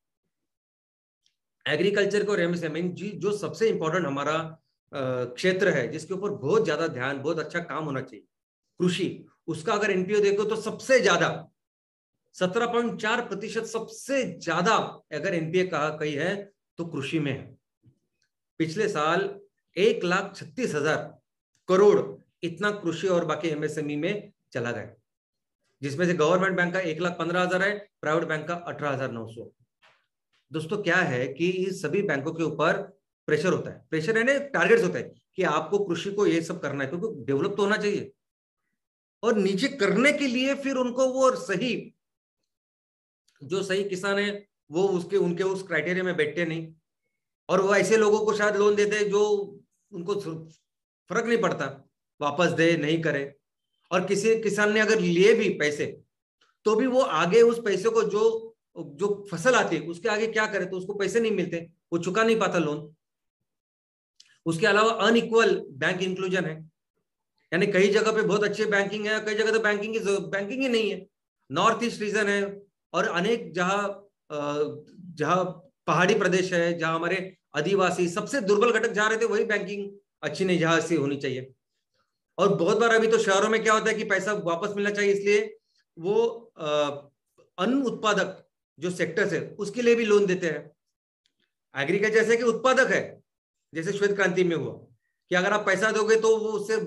एग्रीकल्चर को रेमसेमिंग जी जो सबसे इंपॉर्टेंट हमारा क्षेत्र है, जिसके ऊपर बहुत ज्यादा ध्यान, बहुत अच्छा काम होना चाहिए, कृषि, उसका अगर एनपीओ देखो तो सबसे ज्यादा 17.4% सबसे ज्यादा अगर एनपीए कही है तो कृषि में है। पिछले साल 1,36,000 करोड़ इतना कृषि और बाकी एमएसएमई में चला गया, जिसमें से गवर्नमेंट बैंक का 1,15,000 है, प्राइवेट बैंक का 18,900। दोस्तों क्या है कि इस सभी बैंकों के ऊपर प्रेशर होता है, प्रेशर है ना, टारगेट्स होता है कि आपको कृषि को ये सब करना है, क्योंकि डेवलप तो होना चाहिए। और नीचे करने के लिए फिर उनको वो जो सही किसान है वो उनके उस क्राइटेरिया में बैठते नहीं, और वो ऐसे लोगों को शायद लोन देते हैं जो उनको फर्क नहीं पड़ता, वापस दे नहीं करे। और किसी किसान ने अगर लिए भी पैसे तो भी वो आगे उस पैसे को जो फसल आती है उसके आगे क्या करे, तो उसको पैसे नहीं मिलते, वो चुका नहीं पाता लोन। उसके अलावा अनइक्वल बैंक इंक्लूजन है, यानी कई जगह पे बहुत अच्छे बैंकिंग है, कई जगह तो बैंकिंग ही नहीं है। नॉर्थ ईस्ट रीजन है, और अनेक जहां पहाड़ी प्रदेश है, जहां हमारे आदिवासी सबसे दुर्बल घटक जहां रहते वही बैंकिंग अच्छी नहीं जहां से होनी चाहिए। और बहुत बार अभी तो शहरों में क्या होता है कि पैसा वापस मिलना चाहिए, इसलिए वो अन्न उत्पादक जो सेक्टर्स है उसके लिए भी लोन देते हैं। एग्रीकल्चर जैसे कि उत्पादक है जैसे श्वेत क्रांति में हुआ कि अगर आप पैसा दोगे तो वो उससे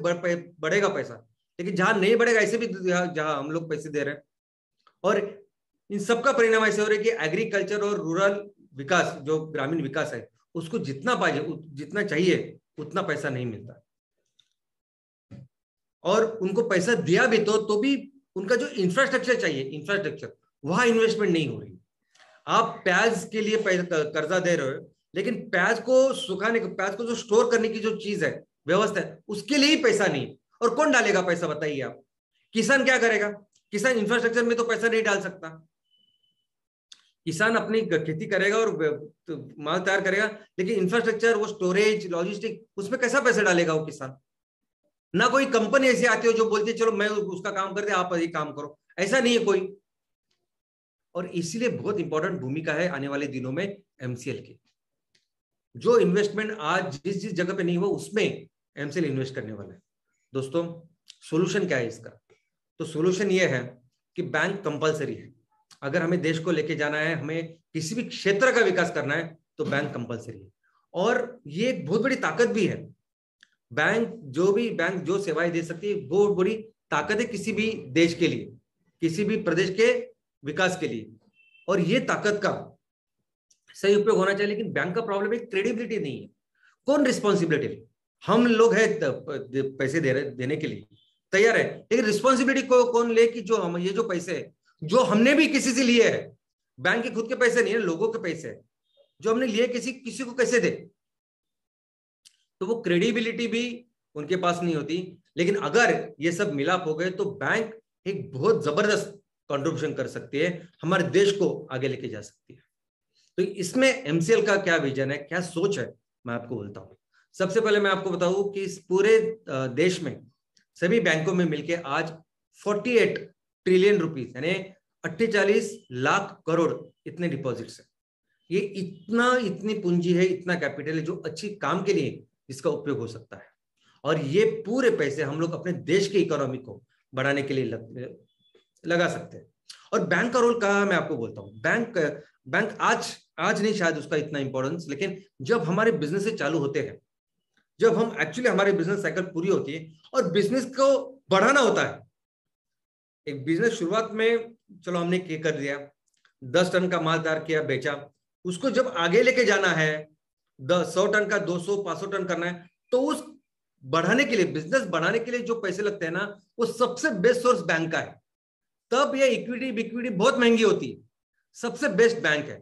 बढ़ेगा पैसा, लेकिन जहां नहीं बढ़ेगा ऐसे भी जहां हम लोग पैसे दे रहे हैं। और इन सबका परिणाम ऐसे हो रहा है कि एग्रीकल्चर और रूरल विकास, जो ग्रामीण विकास है, उसको जितना चाहिए उतना पैसा नहीं मिलता। और उनको पैसा दिया भी तो भी उनका जो इंफ्रास्ट्रक्चर चाहिए, इंफ्रास्ट्रक्चर, वहां इन्वेस्टमेंट नहीं हो रही। आप प्याज के लिए कर्जा दे रहे हो, लेकिन प्याज को सुखाने, प्याज को जो स्टोर करने की जो चीज है, व्यवस्था है, उसके लिए ही पैसा नहीं। और कौन डालेगा पैसा, बताइए आप? किसान क्या करेगा? किसान इंफ्रास्ट्रक्चर में तो पैसा नहीं डाल सकता। किसान अपनी खेती करेगा और माल तैयार करेगा, लेकिन इंफ्रास्ट्रक्चर, वो स्टोरेज, लॉजिस्टिक, उसमें कैसा पैसा डालेगा वो किसान? ना कोई कंपनी ऐसी आती हो जो बोलती है चलो मैं उसका काम कर दे, आप ये काम करो, ऐसा नहीं है कोई। और इसीलिए बहुत इंपॉर्टेंट भूमिका है आने वाले दिनों में एमसीएल की। जो इन्वेस्टमेंट आज जिस जिस जगह पे नहीं हुआ उसमें एमसीएल इन्वेस्ट करने वाला है। दोस्तों, सॉल्यूशन क्या है इसका? तो सॉल्यूशन ये है कि बैंक कंपलसरी है। अगर हमें देश को लेके जाना है, हमें किसी भी क्षेत्र का विकास करना है, तो बैंक कंपलसरी है। और ये एक बहुत बड़ी ताकत भी है। बैंक जो सेवाएं दे सकती है, वो बड़ी ताकत है किसी भी देश के लिए, किसी भी प्रदेश के विकास के लिए। और ये ताकत का सही उपयोग होना चाहिए। लेकिन बैंक का प्रॉब्लम है क्रेडिबिलिटी नहीं है। कौन रिस्पॉन्सिबिलिटी? हम लोग है पैसे देने के लिए तैयार है, लेकिन रिस्पॉन्सिबिलिटी को कौन ले कि जो हम ये जो पैसे है जो हमने भी किसी से लिए है, बैंक के खुद के पैसे नहीं है, लोगों के पैसे है, जो हमने लिए किसी को कैसे दे? तो वो क्रेडिबिलिटी भी उनके पास नहीं होती। लेकिन अगर ये सब मिलाप हो गए तो बैंक एक बहुत जबरदस्त कंट्रीब्यूशन कर सकती है, हमारे देश को आगे लेके जा सकती है। तो इसमें एमसीएल का क्या विजन है, क्या सोच है, मैं आपको बोलता हूं। सबसे पहले मैं आपको बताऊं कि इस पूरे देश में सभी बैंकों में मिलके आज 48 ट्रिलियन रुपीस यानी 48 लाख करोड़ इतने डिपॉजिट्स है। ये इतनी पूंजी है, इतना कैपिटल है जो अच्छी काम के लिए इसका उपयोग हो सकता है। और ये पूरे पैसे हम लोग अपने देश की इकोनॉमी को बढ़ाने के लिए लगा सकते हैं। और बैंक का रोल कहाँ, मैं आपको बोलता हूँ। बैंक आज नहीं शायद उसका इतना इंपॉर्टेंस, लेकिन जब हमारे बिजनेस से चालू होते हैं, जब हम एक्चुअली हमारे बिजनेस साइकिल पूरी होती है और बिजनेस को बढ़ाना होता है। एक बिजनेस शुरुआत में चलो हमने कर दिया, 10 टन का माल तैयार किया, बेचा, उसको जब आगे लेके जाना है 100 टन का, 200 500 टन करना है, तो उस बढ़ाने के लिए, बिजनेस बढ़ाने के लिए जो पैसे लगते हैं ना, वो सबसे बेस्ट सोर्स बैंक का है। तब ये इक्विटी बहुत महंगी होती है, सबसे बेस्ट बैंक है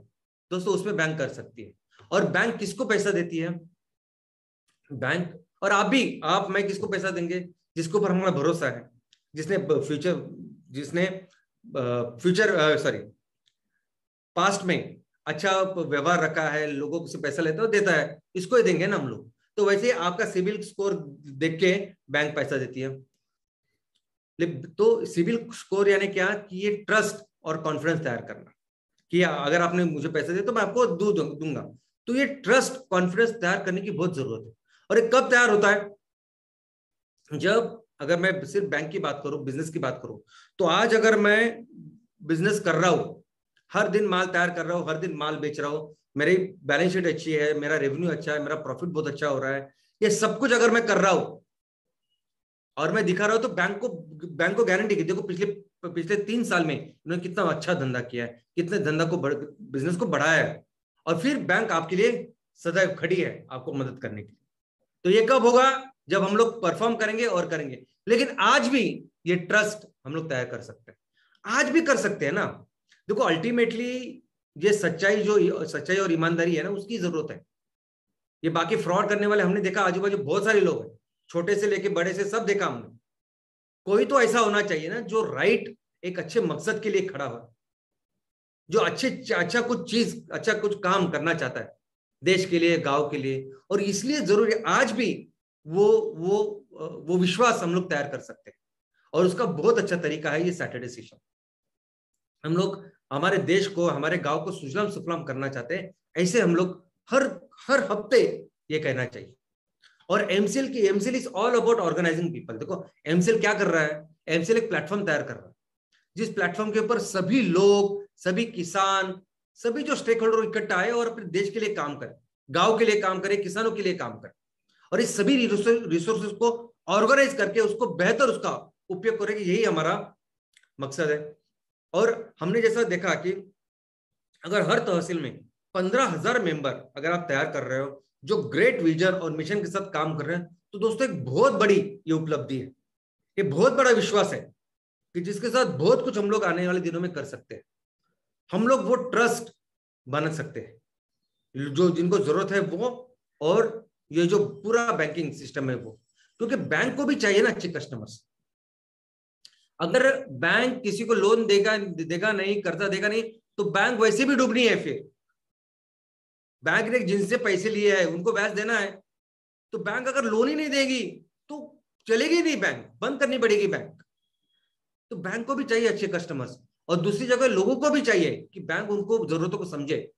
दोस्तों, उसमें बैंक कर सकती है। और बैंक किसको पैसा देती है? बैंक और आप मैं किसको पैसा देंगे? जिसके ऊपर हमारा भरोसा है, जिसने पास्ट में अच्छा व्यवहार रखा है, लोगों से पैसा लेता है, देता है, इसको ही देंगे ना हम लोग। तो वैसे ही आपका सिविल स्कोर देख के बैंक पैसा देती है। तो सिविल स्कोर यानी क्या कि ये ट्रस्ट और कॉन्फिडेंस तैयार करना कि अगर आपने मुझे पैसे दिए तो मैं आपको दूंगा। तो ये ट्रस्ट कॉन्फिडेंस तैयार करने की बहुत जरूरत है। और ये कब तैयार होता है? जब, अगर मैं सिर्फ बैंक की बात करूं, बिजनेस की बात करूं, तो आज अगर मैं बिजनेस कर रहा हूं, हर दिन माल तैयार कर रहा हूं, हर दिन माल बेच रहा हूं, मेरी बैलेंस शीट अच्छी है, मेरा रेवेन्यू अच्छा है, मेरा प्रॉफिट बहुत अच्छा हो रहा है, ये सब कुछ अगर मैं कर रहा हूं और मैं दिखा रहा हूं, तो बैंक को गारंटी की देखो पिछले 3 साल में उन्होंने कितना अच्छा धंधा किया है, कितने बिजनेस को बढ़ाया है। और फिर बैंक आपके लिए सदैव खड़ी है आपको मदद करने के लिए। तो ये कब होगा? जब हम लोग परफॉर्म करेंगे और करेंगे। लेकिन आज भी ये ट्रस्ट हम लोग तैयार कर सकते हैं, आज भी कर सकते हैं ना। देखो अल्टीमेटली ये सच्चाई और ईमानदारी है ना, उसकी जरूरत है। ये बाकी फ्रॉड करने वाले हमने देखा, आजू बाजू बहुत सारे लोग हैं, छोटे से लेके बड़े से सब देखा हमने। कोई तो ऐसा होना चाहिए ना जो राइट एक अच्छे मकसद के लिए खड़ा हो, जो अच्छा कुछ काम करना चाहता है देश के लिए, गांव के लिए। और इसलिए जरूरी आज भी वो विश्वास हम लोग तैयार कर सकते हैं। और उसका बहुत अच्छा तरीका है ये सैटरडे सेशन। हम लोग हमारे देश को, हमारे गांव को सुजलाम सुफलाम करना चाहते हैं। ऐसे हम लोग हर हफ्ते ये कहना चाहिए। और MCL is all about organizing people. देखो एमसीएल क्या कर रहा है? एमसीएल एक प्लेटफॉर्म तैयार कर रहा है, जिस प्लेटफॉर्म के ऊपर सभी लोग, सभी किसान, सभी जो स्टेक होल्डर इकट्ठा आए और अपने देश के लिए काम करें। गांव के लिए काम करे, किसानों के लिए काम करे, और इस सभी रिसोर्सेज को ऑर्गेनाइज करके उसको बेहतर उसका उपयोग करेंगे, यही हमारा मकसद है। और हमने जैसा देखा कि अगर हर तहसील में 15,000 मेंबर अगर आप तैयार कर रहे हो जो ग्रेट विजन और मिशन के साथ काम कर रहे हैं, तो दोस्तों एक बहुत बड़ी ये उपलब्धि है, ये बहुत बड़ा विश्वास है कि जिसके साथ बहुत कुछ हम लोग आने वाले दिनों में कर सकते हैं। हम लोग वो ट्रस्ट बना सकते हैं जो जिनको जरूरत है वो, और ये जो पूरा बैंकिंग सिस्टम है वो, क्योंकि बैंक को भी चाहिए ना अच्छे कस्टमर्स। अगर बैंक किसी को लोन देगा नहीं, कर्जा देगा नहीं, तो बैंक वैसे भी डूबनी है। फिर बैंक ने जिनसे पैसे लिए हैं उनको ब्याज देना है, तो बैंक अगर लोन ही नहीं देगी तो चलेगी नहीं, बैंक बंद करनी पड़ेगी बैंक। तो बैंक को भी चाहिए अच्छे कस्टमर्स, और दूसरी जगह लोगों को भी चाहिए कि बैंक उनको जरूरतों को समझे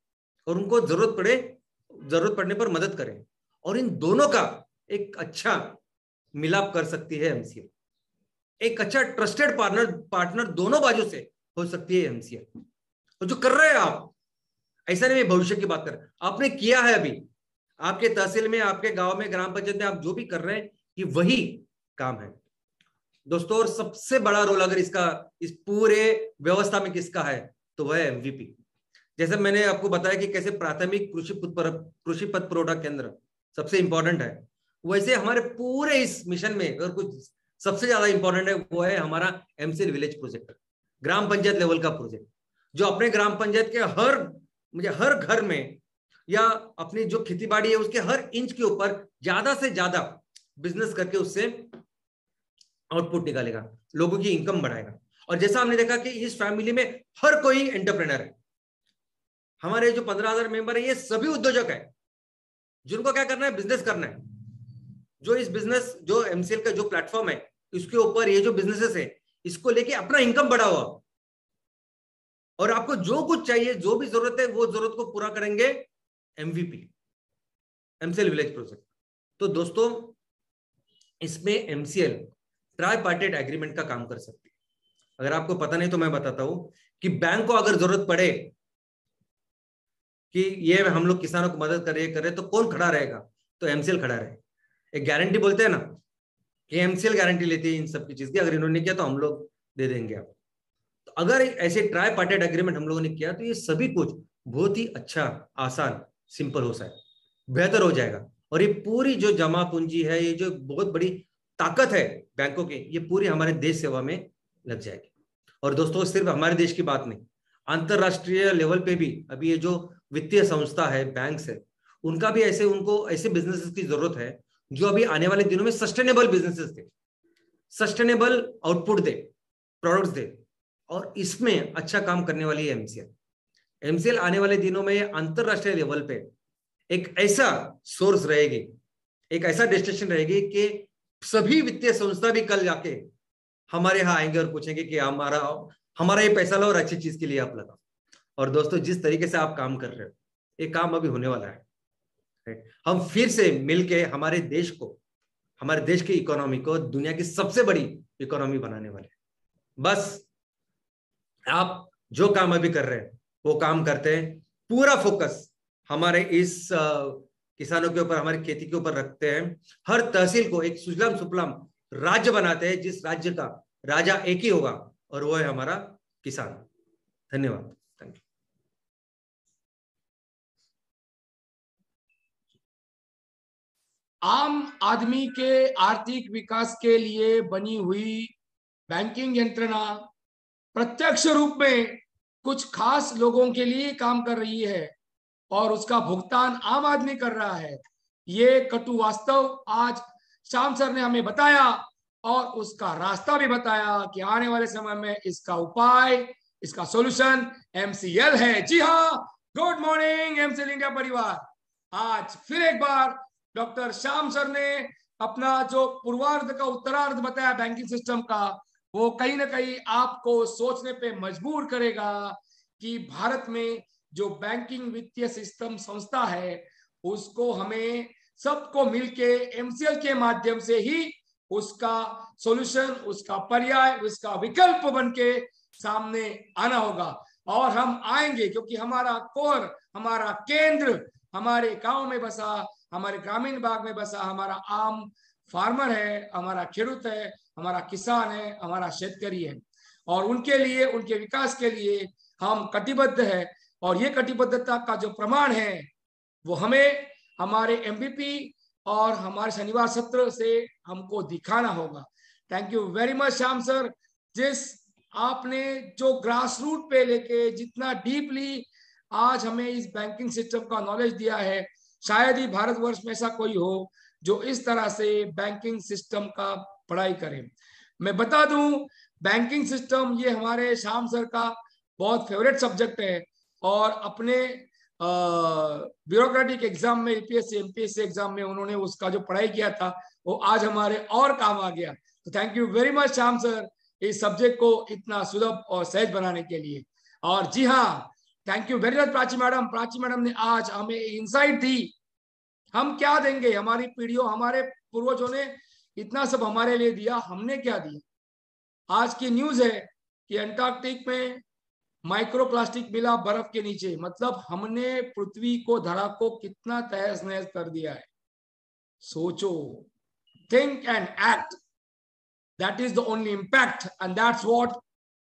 और उनको जरूरत पड़ने पर मदद करे, और इन दोनों का एक अच्छा मिलाप कर सकती है एमसीएल। एक अच्छा ट्रस्टेड पार्टनर दोनों बाजू से हो सकती है एमसीएल। और जो कर रहे हैं आप, ऐसा नहीं मैं भविष्य की बात कर रहा, आपने किया है अभी आपके तहसील में, आपके गांव में, ग्राम पंचायत में, आप जो भी कर रहे हैं ये वही काम है दोस्तों। और सबसे बड़ा रोल अगर इस पूरे व्यवस्था में किसका है, तो वह है एमवीपी। जैसे मैंने आपको बताया कि कैसे प्राथमिक कृषि पथ पुरवठा केंद्र सबसे इंपॉर्टेंट है, वैसे हमारे पूरे इस मिशन में अगर कुछ सबसे ज्यादा इंपॉर्टेंट है वो है हमारा एमसीएल विलेज प्रोजेक्ट, ग्राम पंचायत लेवल का प्रोजेक्ट, जो अपने ग्राम पंचायत के हर घर में या अपनी जो खेती बाड़ी है उसके हर इंच के ऊपर ज्यादा से ज्यादा बिजनेस करके उससे आउटपुट निकालेगा, लोगों की इनकम बढ़ाएगा। और जैसा हमने देखा कि इस फैमिली में हर कोई एंटरप्रेनर है। हमारे जो 15,000 मेंबर है ये सभी उद्योजक है जिनको क्या करना है, बिजनेस करना है। जो इस बिजनेस, जो एमसीएल का जो प्लेटफॉर्म है, इसके ऊपर ये जो बिजनेसेस है इसको लेके अपना इनकम बढ़ाओ, और आपको जो कुछ चाहिए, जो भी जरूरत है, वो जरूरत को पूरा करेंगे एमवीपी, एमसीएल विलेज प्रोजेक्ट। तो दोस्तों इसमें एमसीएल ट्राइपार्टेट एग्रीमेंट का काम कर सकती है। अगर आपको पता नहीं तो मैं बताता हूं कि बैंक को अगर जरूरत पड़े कि ये हम लोग किसानों को मदद करे तो कौन खड़ा रहेगा, तो एमसीएल खड़ा रहे। एक गारंटी बोलते हैं ना कि एमसीएल गारंटी लेती है इन सब की चीज की, अगर इन्होंने किया तो हम लोग दे देंगे आप। तो अगर ऐसे ट्राइपार्टेट एग्रीमेंट हम लोगों ने किया तो ये सभी कुछ बहुत ही अच्छा, आसान, सिंपल हो जाएगा, बेहतर हो जाएगा। और ये पूरी जो जमा पूंजी है, ये जो बहुत बड़ी ताकत है बैंकों की, ये पूरी हमारे देश सेवा में लग जाएगी। और दोस्तों सिर्फ हमारे देश की बात नहीं, अंतरराष्ट्रीय लेवल पे भी अभी ये जो वित्तीय संस्था है, बैंक है, उनको ऐसे बिजनेसेस की जरूरत है जो अभी आने वाले दिनों में सस्टेनेबल बिजनेसेस दे, सस्टेनेबल आउटपुट दे, प्रोडक्ट्स दे, और इसमें अच्छा काम करने वाली है एमसीएल। एमसीएल आने वाले दिनों में अंतरराष्ट्रीय लेवल पे एक ऐसा सोर्स रहेगी, एक ऐसा डेस्टिनेशन रहेगी कि सभी वित्तीय संस्था भी कल जाके हमारे यहाँ आएंगे और पूछेंगे कि हमारा ये पैसा लो और अच्छी चीज के लिए आप लगाओ। और दोस्तों जिस तरीके से आप काम कर रहे हो, ये काम अभी होने वाला है। हम फिर से मिलके हमारे देश को, हमारे देश की इकोनॉमी को दुनिया की सबसे बड़ी इकोनॉमी बनाने वाले हैं। बस आप जो काम अभी कर रहे हैं वो काम करते हैं, पूरा फोकस हमारे इस किसानों के ऊपर, हमारी खेती के ऊपर रखते हैं, हर तहसील को एक सुजलाम सुफलाम राज्य बनाते हैं जिस राज्य का राजा एक ही होगा और वो है हमारा किसान। धन्यवाद। Thank you. आम आदमी के आर्थिक विकास के लिए बनी हुई बैंकिंग यंत्रणा प्रत्यक्ष रूप में कुछ खास लोगों के लिए काम कर रही है और उसका भुगतान आम आदमी कर रहा है। ये कटु वास्तव आज श्याम सर ने हमें बताया और उसका रास्ता भी बताया कि आने वाले समय में इसका उपाय, इसका सॉल्यूशन एमसीएल है। जी हाँ, गुड मॉर्निंग एमसीएल इंडिया परिवार। आज फिर एक बार डॉक्टर श्याम सर ने अपना जो पूर्वार्ध का उत्तरार्ध बताया बैंकिंग सिस्टम का, वो कहीं ना कहीं आपको सोचने पे मजबूर करेगा कि भारत में जो बैंकिंग वित्तीय सिस्टम संस्था है उसको हमें सबको मिलके एमसीएल के माध्यम से ही उसका सॉल्यूशन, उसका पर्याय, उसका विकल्प बनके सामने आना होगा। और हम आएंगे क्योंकि हमारा कोर, हमारा केंद्र हमारे गांव में बसा, हमारे ग्रामीण भाग में बसा हमारा आम फार्मर है, हमारा खेडूत है, हमारा किसान है, हमारा शेतकरी है, और उनके लिए, उनके विकास के लिए हम कटिबद्ध है। और ये कटिबद्धता का जो प्रमाण है वो हमें हमारे एमबीपी और हमारे शनिवार सत्र से हमको दिखाना होगा। Thank you very much Shyam sir, जिस आपने जो ग्रास रूट पे लेके जितना डीपली आज हमें इस बैंकिंग सिस्टम का नॉलेज दिया है, शायद ही भारतवर्ष में ऐसा कोई हो जो इस तरह से बैंकिंग सिस्टम का पढ़ाई करे। मैं बता दूं, बैंकिंग सिस्टम ये हमारे श्याम सर का बहुत फेवरेट सब्जेक्ट है, और अपने ब्यूरोक्रेटिक एग्जाम में, यूपीएससी एमपीएससी एग्जाम में उन्होंने उसका जो पढ़ाई किया था वो आज हमारे और काम आ गया। तो thank you very much Shyam sir इस सब्जेक्ट को इतना सुलभ और सहज बनाने के लिए। और जी हाँ, thank you very much Prachi madam. Prachi madam ने आज हमें इंसाइट दी, हम क्या देंगे, हमारी पीढ़ियों, हमारे पूर्वजों ने इतना सब हमारे लिए दिया, हमने क्या दिया। आज की न्यूज है कि अंटार्कटिक में माइक्रोप्लास्टिक मिला बर्फ के नीचे, मतलब हमने पृथ्वी को, धरा को कितना तहस नहस कर दिया है। सोचो, think and act, that is the only impact, and that's what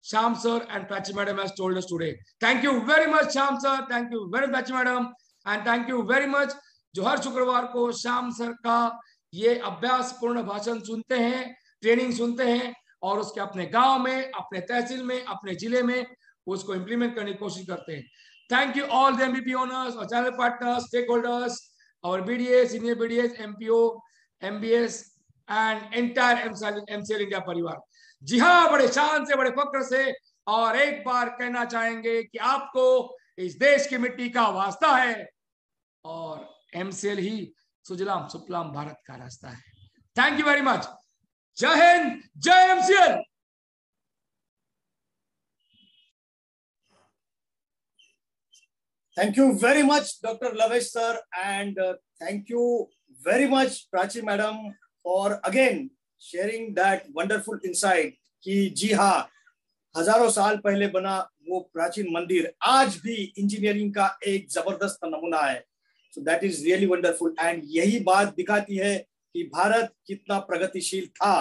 Sham sir and Prachi madam has told us today. Thank you very much Sham sir, thank you very much Prachi madam, and thank you very much जो हर शुक्रवार को श्याम सर का ये अभ्यास पूर्ण भाषण सुनते हैं, ट्रेनिंग सुनते हैं, और उसके अपने गांव में, अपने तहसील में, अपने जिले में उसको इंप्लीमेंट करने की कोशिश करते हैं। Thank you all the MBP owners और चैनल पार्टनर्स, स्टेक होल्डर्स, और BDS, senior BDS, MPO, MBS and entire MCL India परिवार। जी हाँ, बड़े शान से, बड़े फक्र से, और एक बार कहना चाहेंगे कि आपको इस देश की मिट्टी का वास्ता है, और एमसीएल ही सुजलाम सुफलाम भारत का रास्ता है। Thank you very much. जय हिंद, जय MCL. Thank you very much, Dr. Lavesh sir, and thank you very much, Prachi madam, for again sharing that wonderful insight कि जी हाँ, हजारों साल पहले बना वो प्राचीन मंदिर आज भी इंजीनियरिंग का एक जबरदस्त नमूना है। So that is really wonderful, and यही बात दिखाती है कि भारत कितना प्रगतिशील था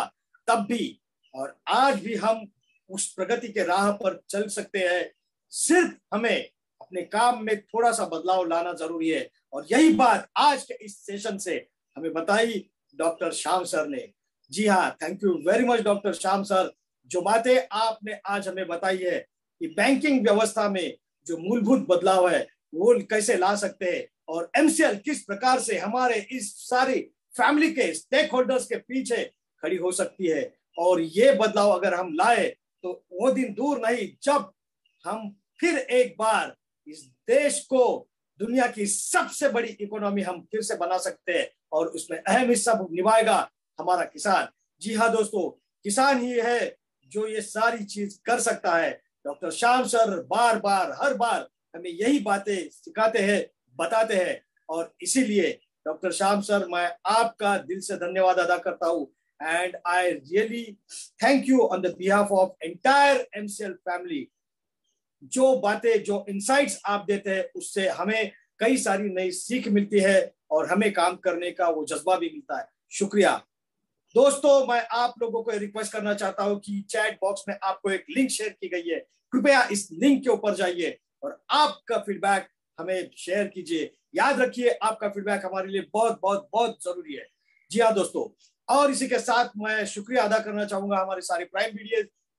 तब भी, और आज भी हम उस प्रगति के राह पर चल सकते हैं। सिर्फ हमें अपने काम में थोड़ा सा बदलाव लाना जरूरी है, और यही बात आज के इस सेशन से हमें बताई डॉक्टर श्याम सर ने। जी हाँ, thank you very much doctor Shyam sir. जो बातें आपने आज हमें बताई है कि बैंकिंग व्यवस्था में जो मूलभूत बदलाव है वो कैसे ला सकते हैं, और एमसीएल किस प्रकार से हमारे इस सारी फैमिली के स्टेक होल्डर्स के पीछे खड़ी हो सकती है, और ये बदलाव अगर हम लाए तो वो दिन दूर नहीं जब हम फिर एक बार इस देश को दुनिया की सबसे बड़ी इकोनॉमी हम फिर से बना सकते हैं, और उसमें अहम हिस्सा निभाएगा हमारा किसान। जी हाँ दोस्तों, किसान ही है जो ये सारी चीज कर सकता है। डॉक्टर श्याम सर बार बार, हर बार हमें यही बातें सिखाते हैं, बताते हैं, और इसीलिए डॉक्टर श्याम सर, मैं आपका दिल से धन्यवाद अदा करता हूँ, and I really thank you on the behalf of entire MCL family. जो बातें, जो इंसाइट्स आप देते हैं उससे हमें कई सारी नई सीख मिलती है, और हमें काम करने का वो जज्बा भी मिलता है। शुक्रिया दोस्तों। मैं आप लोगों को रिक्वेस्ट करना चाहता हूं कि चैट बॉक्स में आपको एक लिंक शेयर की गई है, कृपया इस लिंक के ऊपर जाइए और आपका फीडबैक हमें शेयर कीजिए। याद रखिए, आपका फीडबैक हमारे लिए बहुत बहुत बहुत जरूरी है। जी हाँ दोस्तों, और इसी के साथ मैं शुक्रिया अदा करना चाहूंगा हमारे सारे प्राइम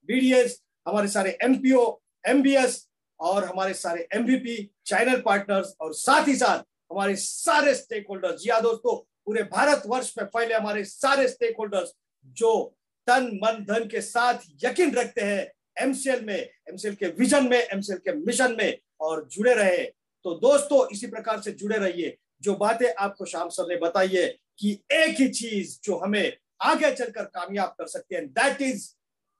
बीडीएस, हमारे सारे एमपीओ, एमबीएस, और हमारे सारे एमवीपी, चैनल पार्टनर्स, और साथ ही साथ हमारे सारे स्टेक होल्डर्स। जी हाँ दोस्तों, पूरे भारतवर्ष में फैले हमारे सारे स्टेक होल्डर्स जो तन मन धन के साथ यकीन रखते हैं एमसीएल में, एमसीएल के विजन में, एमसीएल के मिशन में, और जुड़े रहे। तो दोस्तों इसी प्रकार से जुड़े रहिए। जो बातें आपको श्याम सर ने बताई है कि एक ही चीज जो हमें आगे चलकर कामयाब कर सकती है, that is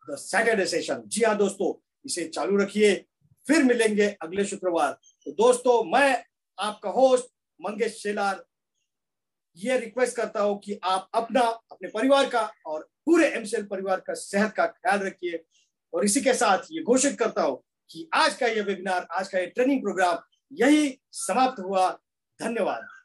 the Saturday session. जी हाँ दोस्तों, इसे चालू रखिए, फिर मिलेंगे अगले शुक्रवार। तो दोस्तों, मैं आपका होस्ट मंगेश शेलार ये रिक्वेस्ट करता हूं कि आप अपना, अपने परिवार का और पूरे एमसीएल परिवार का सेहत का ख्याल रखिए, और इसी के साथ ये घोषित करता हूं कि आज का ये वेबिनार, आज का ये ट्रेनिंग प्रोग्राम यही समाप्त हुआ। धन्यवाद।